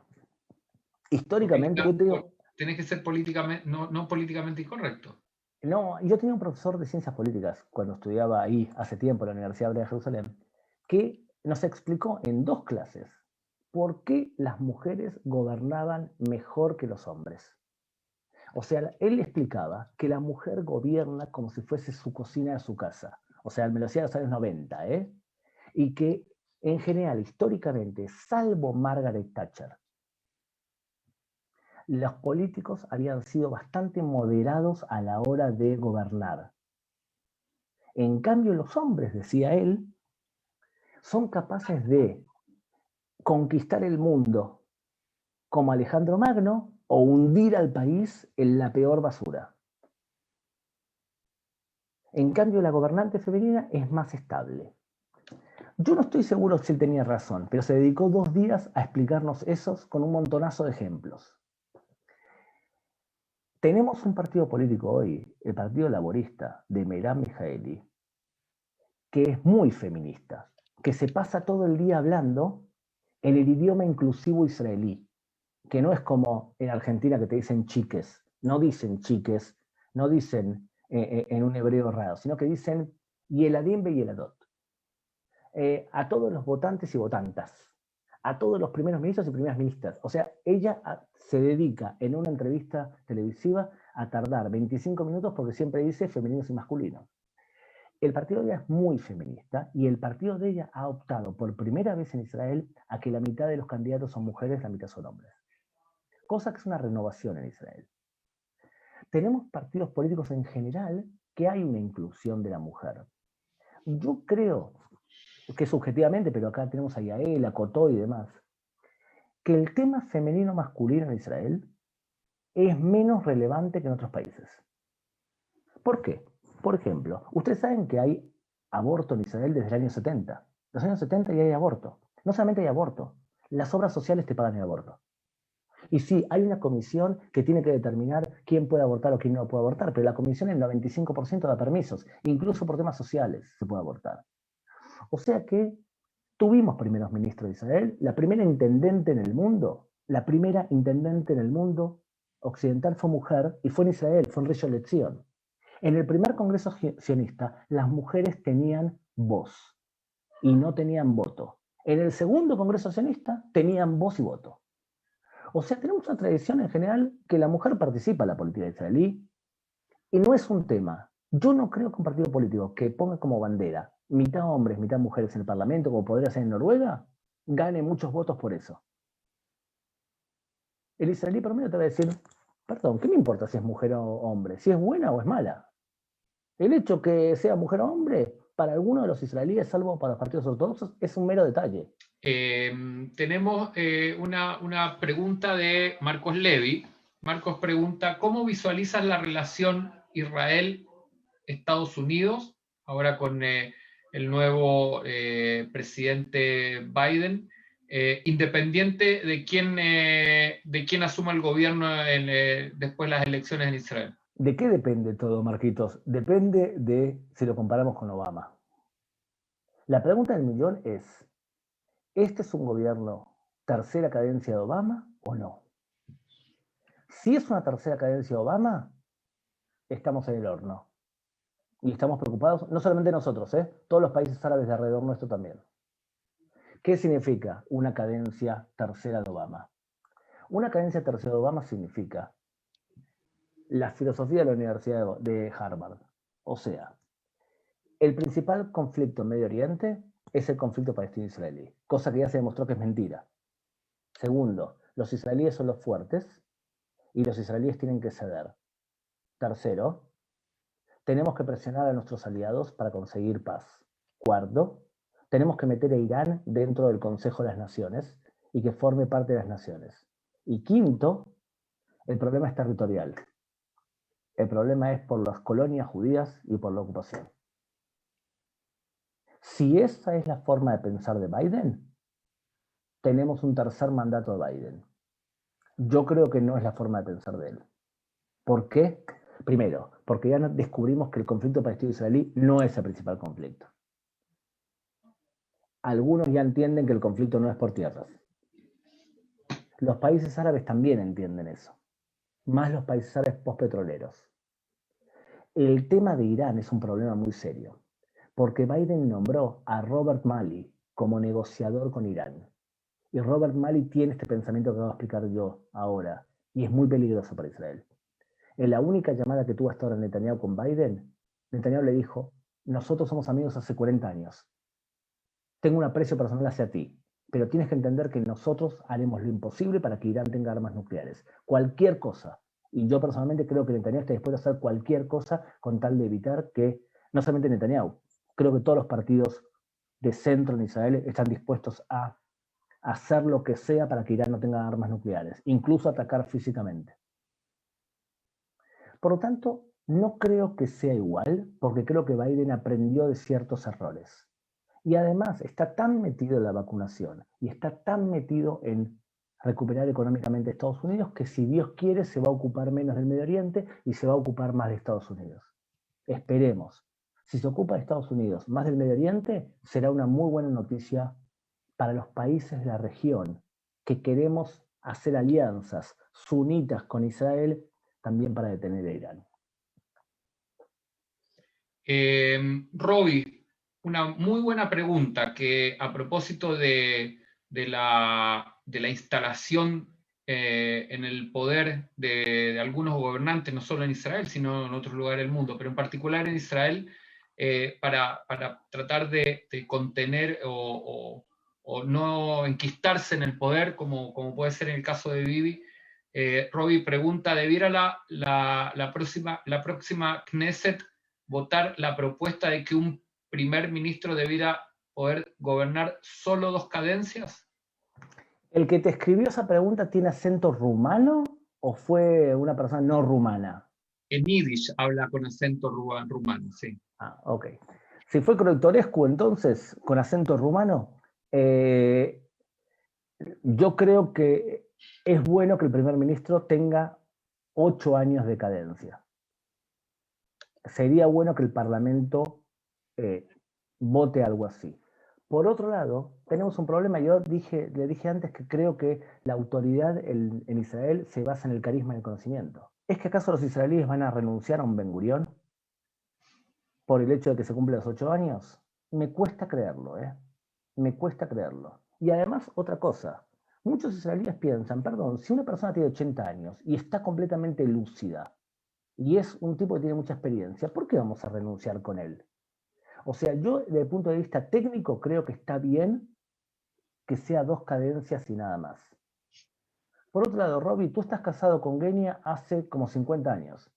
Históricamente, yo digo... Tenés que ser políticamente, no políticamente incorrecto. No, yo tenía un profesor de ciencias políticas cuando estudiaba ahí hace tiempo en la Universidad Hebrea de Jerusalén, que nos explicó en 2 clases por qué las mujeres gobernaban mejor que los hombres. O sea, él explicaba que la mujer gobierna como si fuese su cocina de su casa. O sea, me lo decía en los años 90, ¿eh? Y que en general, históricamente, salvo Margaret Thatcher, los políticos habían sido bastante moderados a la hora de gobernar. En cambio, los hombres, decía él, son capaces de conquistar el mundo como Alejandro Magno o hundir al país en la peor basura. En cambio, la gobernante femenina es más estable. Yo no estoy seguro si él tenía razón, pero se dedicó 2 días a explicarnos eso con un montonazo de ejemplos. Tenemos un partido político hoy, el Partido Laborista de Merav Mijaeli, que es muy feminista, que se pasa todo el día hablando en el idioma inclusivo israelí, que no es como en Argentina que te dicen chiques, no dicen chiques, no dicen en un hebreo raro, sino que dicen yeladim be yeladot. A todos los votantes y votantas, a todos los primeros ministros y primeras ministras. O sea, ella se dedica en una entrevista televisiva a tardar 25 minutos porque siempre dice femeninos y masculinos. El partido de ella es muy feminista y el partido de ella ha optado por primera vez en Israel a que la mitad de los candidatos son mujeres, la mitad son hombres. Cosa que es una renovación en Israel. Tenemos partidos políticos en general que hay una inclusión de la mujer. Yo creo que subjetivamente, pero acá tenemos a Yael, a Cotó y demás, que el tema femenino-masculino en Israel es menos relevante que en otros países. ¿Por qué? Por ejemplo, ustedes saben que hay aborto en Israel desde el año 70. En los años 70 ya hay aborto. No solamente hay aborto, las obras sociales te pagan el aborto. Y sí, hay una comisión que tiene que determinar quién puede abortar o quién no puede abortar, pero la comisión en el 95% da permisos, incluso por temas sociales se puede abortar. O sea que tuvimos primeros ministros de Israel, la primera intendente en el mundo occidental fue mujer y fue en Israel, fue en Rishon LeZion. En el primer congreso sionista, las mujeres tenían voz y no tenían voto. En el segundo congreso sionista, tenían voz y voto. O sea, tenemos una tradición en general que la mujer participa en la política israelí y no es un tema. Yo no creo que un partido político que ponga como bandera mitad hombres, mitad mujeres en el Parlamento, como podría ser en Noruega, gane muchos votos por eso. El israelí promedio te va a decir, perdón, ¿qué me importa si es mujer o hombre? Si es buena o es mala. El hecho que sea mujer o hombre, para algunos de los israelíes, salvo para los partidos ortodoxos, es un mero detalle. Tenemos una pregunta de Marcos Levy. Marcos pregunta, ¿cómo visualizas la relación Israel-Estados Unidos, ahora con el nuevo presidente Biden, independiente de quién asuma el gobierno después de las elecciones en Israel? ¿De qué depende todo, Marquitos? Depende de si lo comparamos con Obama. La pregunta del millón es, ¿este es un gobierno tercera cadencia de Obama o no? Si es una tercera cadencia de Obama, estamos en el horno. Y estamos preocupados, no solamente nosotros, todos los países árabes de alrededor nuestro también. ¿Qué significa una cadencia tercera de Obama? Una cadencia tercera de Obama significa la filosofía de la Universidad de Harvard. O sea, el principal conflicto en Medio Oriente es el conflicto palestino-israelí, cosa que ya se demostró que es mentira. Segundo, los israelíes son los fuertes y los israelíes tienen que ceder. Tercero, tenemos que presionar a nuestros aliados para conseguir paz. Cuarto, tenemos que meter a Irán dentro del Consejo de las Naciones y que forme parte de las naciones. Y quinto, el problema es territorial. El problema es por las colonias judías y por la ocupación. Si esa es la forma de pensar de Biden, tenemos un tercer mandato de Biden. Yo creo que no es la forma de pensar de él. ¿Por qué? Primero, porque ya descubrimos que el conflicto palestino-israelí no es el principal conflicto. Algunos ya entienden que el conflicto no es por tierras. Los países árabes también entienden eso, más los países árabes postpetroleros. El tema de Irán es un problema muy serio, porque Biden nombró a Robert Malley como negociador con Irán. Y Robert Malley tiene este pensamiento que voy a explicar yo ahora, y es muy peligroso para Israel. En la única llamada que tuvo hasta ahora Netanyahu con Biden, Netanyahu le dijo, nosotros somos amigos hace 40 años. Tengo un aprecio personal hacia ti, pero tienes que entender que nosotros haremos lo imposible para que Irán tenga armas nucleares. Cualquier cosa. Y yo personalmente creo que Netanyahu está dispuesto a hacer cualquier cosa con tal de evitar que, no solamente Netanyahu, creo que todos los partidos de centro en Israel están dispuestos a hacer lo que sea para que Irán no tenga armas nucleares, incluso atacar físicamente. Por lo tanto, no creo que sea igual, porque creo que Biden aprendió de ciertos errores. Y además está tan metido en la vacunación y está tan metido en recuperar económicamente a Estados Unidos que si Dios quiere se va a ocupar menos del Medio Oriente y se va a ocupar más de Estados Unidos. Esperemos. Si se ocupa de Estados Unidos más del Medio Oriente, será una muy buena noticia para los países de la región que queremos hacer alianzas sunitas con Israel también para detener a Irán. Robbie, una muy buena pregunta que a propósito de la instalación en el poder de algunos gobernantes, no solo en Israel, sino en otros lugares del mundo, pero en particular en Israel, para tratar de contener o no enquistarse en el poder, como puede ser en el caso de Bibi. Robbie pregunta, ¿debiera la próxima Knesset votar la propuesta de que un primer ministro debiera poder gobernar solo 2 cadencias? ¿El que te escribió esa pregunta tiene acento rumano o fue una persona no rumana? En Yiddish habla con acento rumano, sí. Ah, ok. Si fue Croitorescu, entonces, con acento rumano, yo creo que es bueno que el primer ministro tenga 8 años de cadencia. Sería bueno que el Parlamento vote algo así. Por otro lado, tenemos un problema. Yo le dije antes que creo que la autoridad en Israel se basa en el carisma y el conocimiento. ¿Es que acaso los israelíes van a renunciar a un Ben Gurión por el hecho de que se cumplen los 8 años? Me cuesta creerlo, ¿eh? Me cuesta creerlo. Y además, otra cosa. Muchos israelíes piensan, perdón, si una persona tiene 80 años y está completamente lúcida y es un tipo que tiene mucha experiencia, ¿por qué vamos a renunciar con él? O sea, yo desde el punto de vista técnico creo que está bien que sea 2 cadencias y nada más. Por otro lado, Robbie, tú estás casado con Genia hace como 50 años.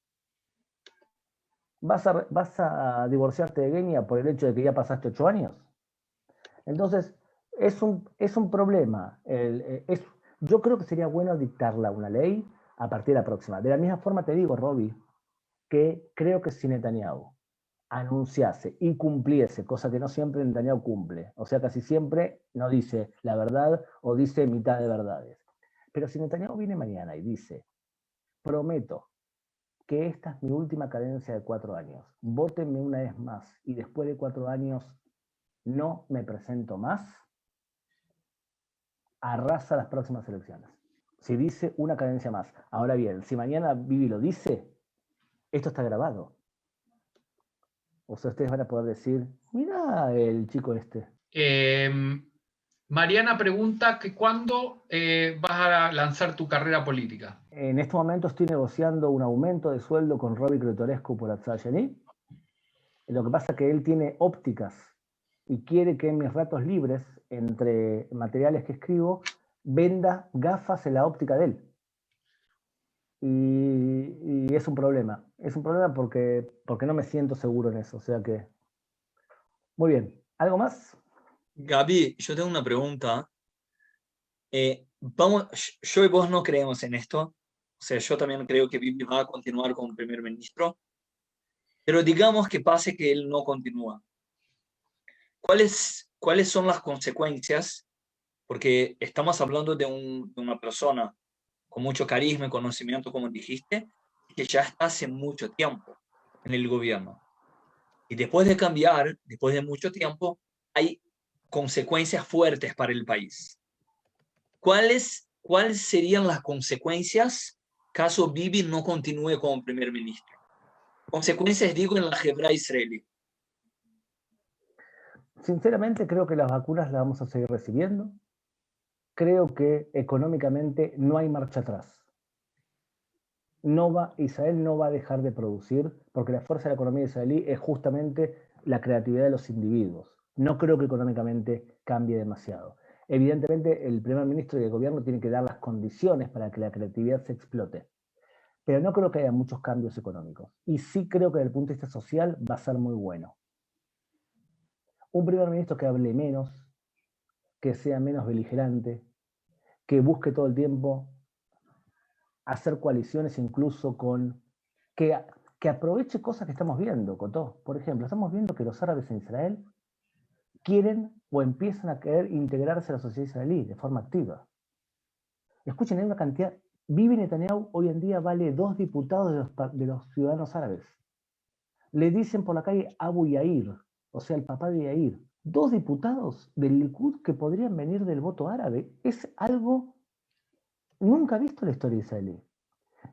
¿Vas a divorciarte de Genia por el hecho de que ya pasaste 8 años? Entonces, es un problema. Yo creo que sería bueno dictarla una ley a partir de la próxima. De la misma forma te digo, Robbie, que creo que si Netanyahu anunciase y cumpliese, cosa que no siempre Netanyahu cumple, o sea, casi siempre no dice la verdad o dice mitad de verdades. Pero si Netanyahu viene mañana y dice, prometo que esta es mi última cadencia de 4 años, vótenme una vez más y después de 4 años no me presento más, arrasa las próximas elecciones. Si dice una cadencia más. Ahora bien, si mañana Bibi lo dice, esto está grabado. O sea, ustedes van a poder decir, mira el chico este. Mariana pregunta que ¿cuándo vas a lanzar tu carrera política? En este momento estoy negociando un aumento de sueldo con Robbie Croitorescu por Atzal Sheni. Lo que pasa es que él tiene ópticas y quiere que en mis ratos libres, entre materiales que escribo, venda gafas en la óptica de él. Y es un problema. Es un problema porque no me siento seguro en eso. O sea que... Muy bien. ¿Algo más? Gaby, yo tengo una pregunta. Yo y vos no creemos en esto. O sea, yo también creo que Bibi va a continuar como primer ministro. Pero digamos que pase que él no continúa. ¿Cuáles son las consecuencias? Porque estamos hablando de una persona con mucho carisma y conocimiento, como dijiste, que ya está hace mucho tiempo en el gobierno. Y después de cambiar, después de mucho tiempo, hay consecuencias fuertes para el país. ¿Cuáles serían las consecuencias caso Bibi no continúe como primer ministro? Consecuencias, digo, en la álgebra israelí. Sinceramente, creo que las vacunas las vamos a seguir recibiendo. Creo que económicamente no hay marcha atrás. Israel no va a dejar de producir, porque la fuerza de la economía israelí es justamente la creatividad de los individuos. No creo que económicamente cambie demasiado. Evidentemente, el primer ministro y el gobierno tienen que dar las condiciones para que la creatividad se explote. Pero no creo que haya muchos cambios económicos. Y sí creo que desde el punto de vista social va a ser muy bueno. Un primer ministro que hable menos, que sea menos beligerante, que busque todo el tiempo hacer coaliciones incluso con... que aproveche cosas que estamos viendo, Cotó. Por ejemplo, estamos viendo que los árabes en Israel quieren o empiezan a querer integrarse a la sociedad israelí de forma activa. Escuchen, hay una cantidad... Bibi Netanyahu hoy en día vale 2 diputados de los ciudadanos árabes. Le dicen por la calle Abu Yair, o sea, el papá de Yair. 2 diputados del Likud que podrían venir del voto árabe. Es algo nunca visto en la historia israelí.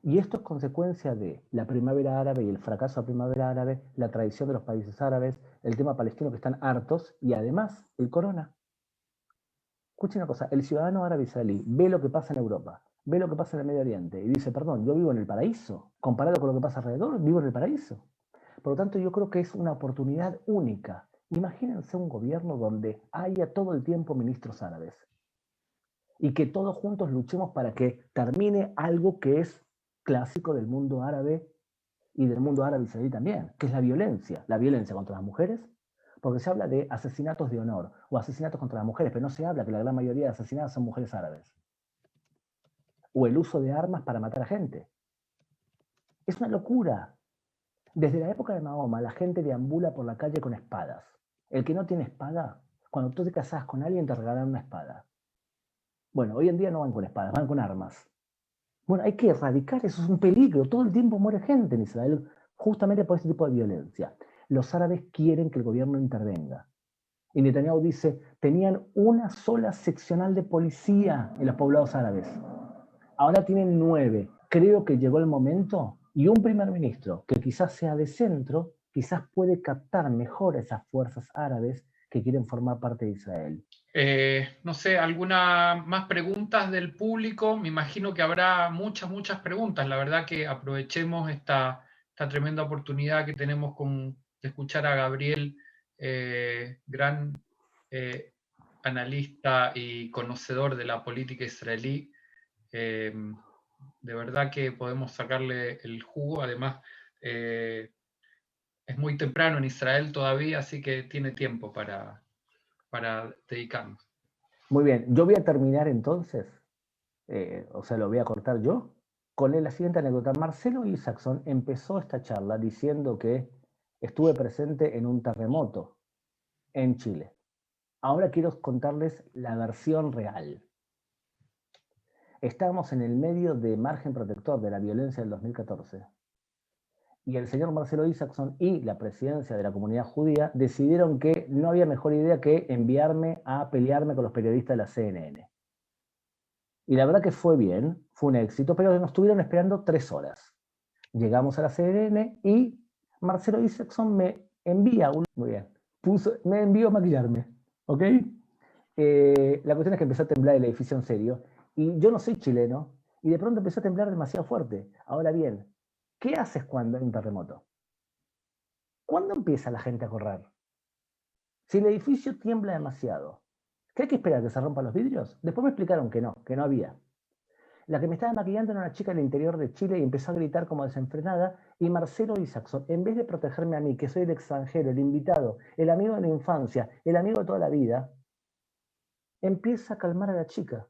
Y esto es consecuencia de la primavera árabe y el fracaso de la primavera árabe, la tradición de los países árabes, el tema palestino que están hartos y además el corona. Escuchen una cosa, el ciudadano árabe israelí ve lo que pasa en Europa, ve lo que pasa en el Medio Oriente y dice, perdón, yo vivo en el paraíso, comparado con lo que pasa alrededor, vivo en el paraíso. Por lo tanto, yo creo que es una oportunidad única. Imagínense un gobierno donde haya todo el tiempo ministros árabes y que todos juntos luchemos para que termine algo que es clásico del mundo árabe y del mundo árabe israelí también, que es la violencia contra las mujeres, porque se habla de asesinatos de honor o asesinatos contra las mujeres, pero no se habla que la gran mayoría de asesinadas son mujeres árabes. O el uso de armas para matar a gente. Es una locura. Desde la época de Mahoma, la gente deambula por la calle con espadas. El que no tiene espada, cuando tú te casas con alguien te regalan una espada. Bueno, hoy en día no van con espadas, van con armas. Bueno, hay que erradicar, eso es un peligro. Todo el tiempo muere gente en Israel justamente por este tipo de violencia. Los árabes quieren que el gobierno intervenga. Y Netanyahu dice, tenían una sola seccional de policía en los poblados árabes. Ahora tienen 9. Creo que llegó el momento y un primer ministro que quizás sea de centro, quizás puede captar mejor a esas fuerzas árabes que quieren formar parte de Israel. No sé, ¿alguna más preguntas del público? Me imagino que habrá muchas preguntas. La verdad que aprovechemos esta tremenda oportunidad que tenemos de escuchar a Gabriel, gran analista y conocedor de la política israelí. De verdad que podemos sacarle el jugo. Además, es muy temprano en Israel todavía, así que tiene tiempo para dedicarnos. Muy bien, yo voy a terminar entonces, o sea, lo voy a cortar yo, con la siguiente anécdota. Marcelo Isaacson empezó esta charla diciendo que estuve presente en un terremoto en Chile. Ahora quiero contarles la versión real. Estábamos en el medio de margen protector de la violencia del 2014. Y el señor Marcelo Isaacson y la presidencia de la comunidad judía decidieron que no había mejor idea que enviarme a pelearme con los periodistas de la CNN. Y la verdad que fue bien, fue un éxito, pero nos estuvieron esperando 3 horas. Llegamos a la CNN y Marcelo Isaacson me envía muy bien, me envió a maquillarme, ¿ok? La cuestión es que empezó a temblar el edificio en serio, y yo no soy chileno, y de pronto empezó a temblar demasiado fuerte. Ahora bien, ¿qué haces cuando hay un terremoto? ¿Cuándo empieza la gente a correr? Si el edificio tiembla demasiado, ¿qué hay que esperar? ¿Que se rompan los vidrios? Después me explicaron que no había. La que me estaba maquillando era una chica del interior de Chile y empezó a gritar como desenfrenada, y Marcelo Isaacson, en vez de protegerme a mí, que soy el extranjero, el invitado, el amigo de la infancia, el amigo de toda la vida, empieza a calmar a la chica.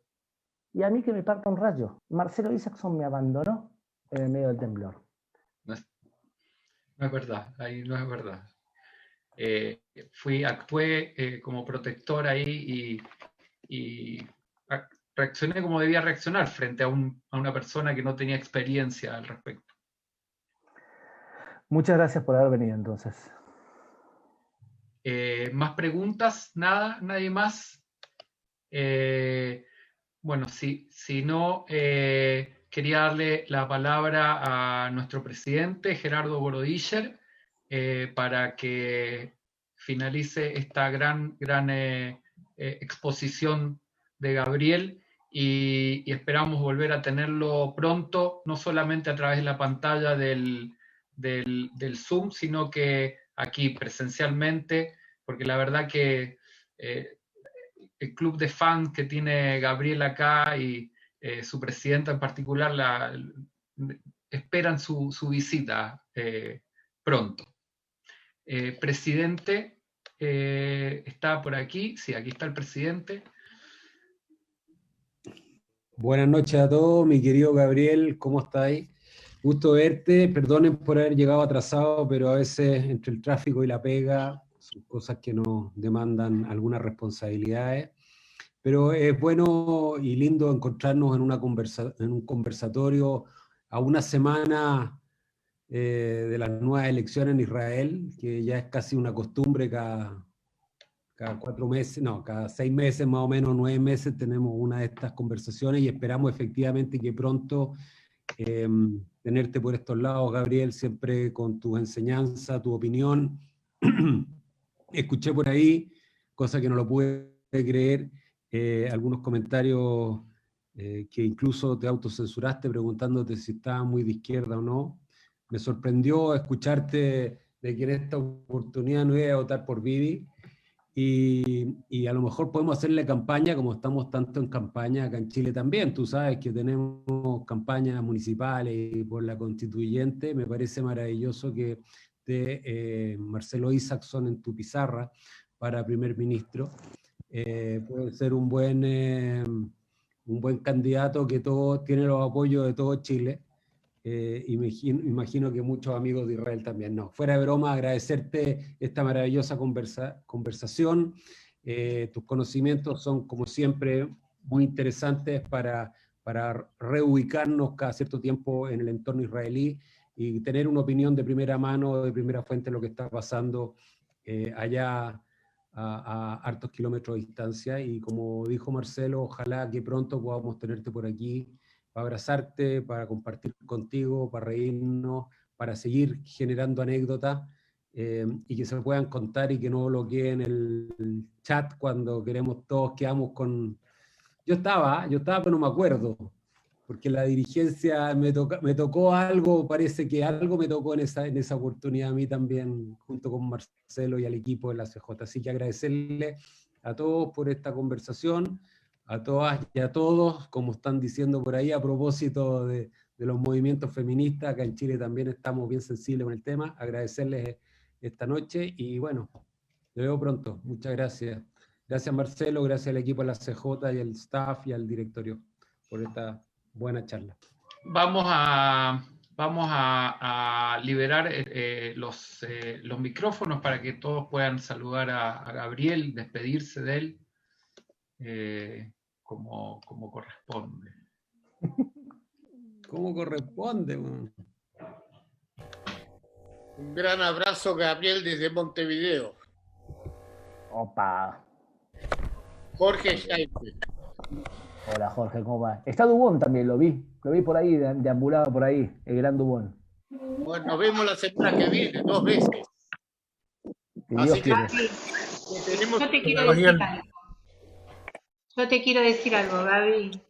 Y a mí que me parta un rayo. Marcelo Isaacson me abandonó en el medio del temblor. No es verdad, ahí no es verdad. Actué como protector ahí y reaccioné como debía reaccionar frente a una persona que no tenía experiencia al respecto. Muchas gracias por haber venido entonces. ¿Más preguntas? ¿Nada? ¿Nadie más? Bueno, si no, quería darle la palabra a nuestro presidente, Gerardo Borodiller, para que finalice esta gran exposición de Gabriel y esperamos volver a tenerlo pronto, no solamente a través de la pantalla del Zoom, sino que aquí presencialmente, porque la verdad que el club de fans que tiene Gabriel acá y su presidenta en particular esperan su visita pronto. Presidente, ¿está por aquí? Sí, aquí está el presidente. Buenas noches a todos, mi querido Gabriel, ¿cómo estáis? Gusto verte, perdonen por haber llegado atrasado, pero a veces entre el tráfico y la pega son cosas que nos demandan algunas responsabilidades. Pero es bueno y lindo encontrarnos en un conversatorio a una semana de las nuevas elecciones en Israel, que ya es casi una costumbre cada 4 meses, no, cada 6 meses más o menos, 9 meses tenemos una de estas conversaciones y esperamos efectivamente que pronto tenerte por estos lados, Gabriel, siempre con tu enseñanza, tu opinión. Escuché por ahí, cosa que no lo pude creer, algunos comentarios que incluso te autocensuraste preguntándote si estaba muy de izquierda o no. Me sorprendió escucharte de que en esta oportunidad no iba a votar por Bibi. Y a lo mejor podemos hacerle campaña, como estamos tanto en campaña acá en Chile también. Tú sabes que tenemos campañas municipales y por la constituyente. Me parece maravilloso que esté Marcelo Isaacson en tu pizarra para primer ministro. Puede ser un buen candidato que tiene los apoyos de todo Chile. Imagino que muchos amigos de Israel también. No, fuera de broma, agradecerte esta maravillosa conversación. Tus conocimientos son, como siempre, muy interesantes para reubicarnos cada cierto tiempo en el entorno israelí y tener una opinión de primera mano, de primera fuente de lo que está pasando allá a hartos kilómetros de distancia. Y como dijo Marcelo, ojalá que pronto podamos tenerte por aquí para abrazarte, para compartir contigo, para reírnos, para seguir generando anécdotas y que se puedan contar y que no bloqueen el chat cuando quedamos con... Yo estaba, pero no me acuerdo, porque la dirigencia me tocó algo, parece que algo me tocó en esa oportunidad a mí también, junto con Marcelo y al equipo de la CJ. Así que agradecerle a todos por esta conversación, a todas y a todos, como están diciendo por ahí, a propósito de los movimientos feministas, acá en Chile también estamos bien sensibles con el tema, agradecerles esta noche y bueno, te veo pronto, muchas gracias. Gracias Marcelo, gracias al equipo de la CJ y al staff y al directorio por esta buena charla. Vamos a liberar los micrófonos para que todos puedan saludar a Gabriel, despedirse de él como corresponde. ¿Cómo corresponde? Man? Un gran abrazo, Gabriel, desde Montevideo. Opa. Jorge Jaime. Hola Jorge, ¿cómo va? Está Dubón también, lo vi por ahí, deambulaba por ahí, el gran Dubón. Bueno, nos vemos la semana que viene, 2 veces. Así que tenemos Yo te quiero decir algo. Yo te quiero decir algo, Gaby.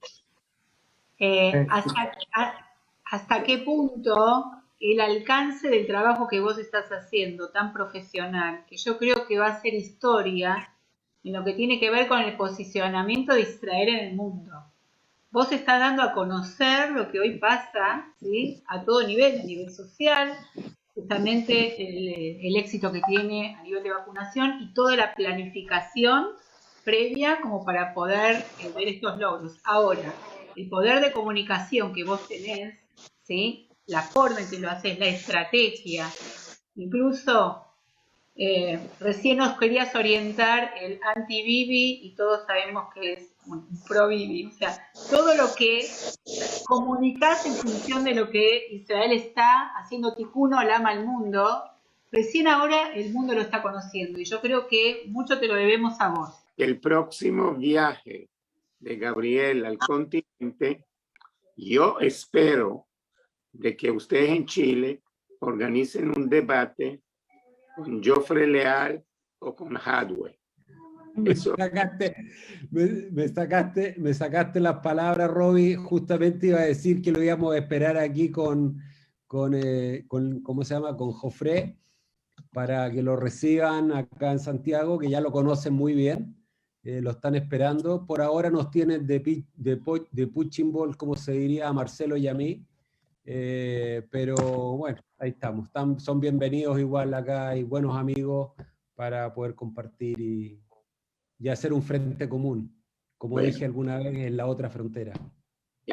¿Hasta qué punto el alcance del trabajo que vos estás haciendo, tan profesional, que yo creo que va a ser historia en lo que tiene que ver con el posicionamiento de Israel en el mundo. Vos estás dando a conocer lo que hoy pasa, ¿sí? A todo nivel, a nivel social, justamente el éxito que tiene a nivel de vacunación y toda la planificación previa como para poder ver estos logros. Ahora, el poder de comunicación que vos tenés, ¿sí? La forma en que lo haces, la estrategia, incluso recién nos querías orientar el anti-Bibi y todos sabemos que es un pro-Bibi, o sea, todo lo que comunicás en función de lo que Israel está haciendo Tikkun Olam al mundo, recién ahora el mundo lo está conociendo y yo creo que mucho te lo debemos a vos. El próximo viaje de Gabriel al continente, yo espero de que ustedes en Chile organicen un debate con Joffre Leal o con Hadwe. Me sacaste las palabras, Roby. Justamente iba a decir que lo íbamos a esperar aquí con ¿cómo se llama? Con Joffre, para que lo reciban acá en Santiago, que ya lo conocen muy bien. Lo están esperando. Por ahora nos tienen de punching ball, como se diría, a Marcelo y a mí. Pero bueno, ahí estamos. Son bienvenidos igual acá, hay buenos amigos para poder compartir y hacer un frente común, como bueno, dije alguna vez en la otra frontera.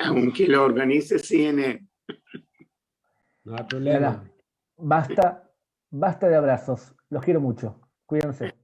Aunque lo organice CNN. No hay problema. Basta de abrazos. Los quiero mucho. Cuídense.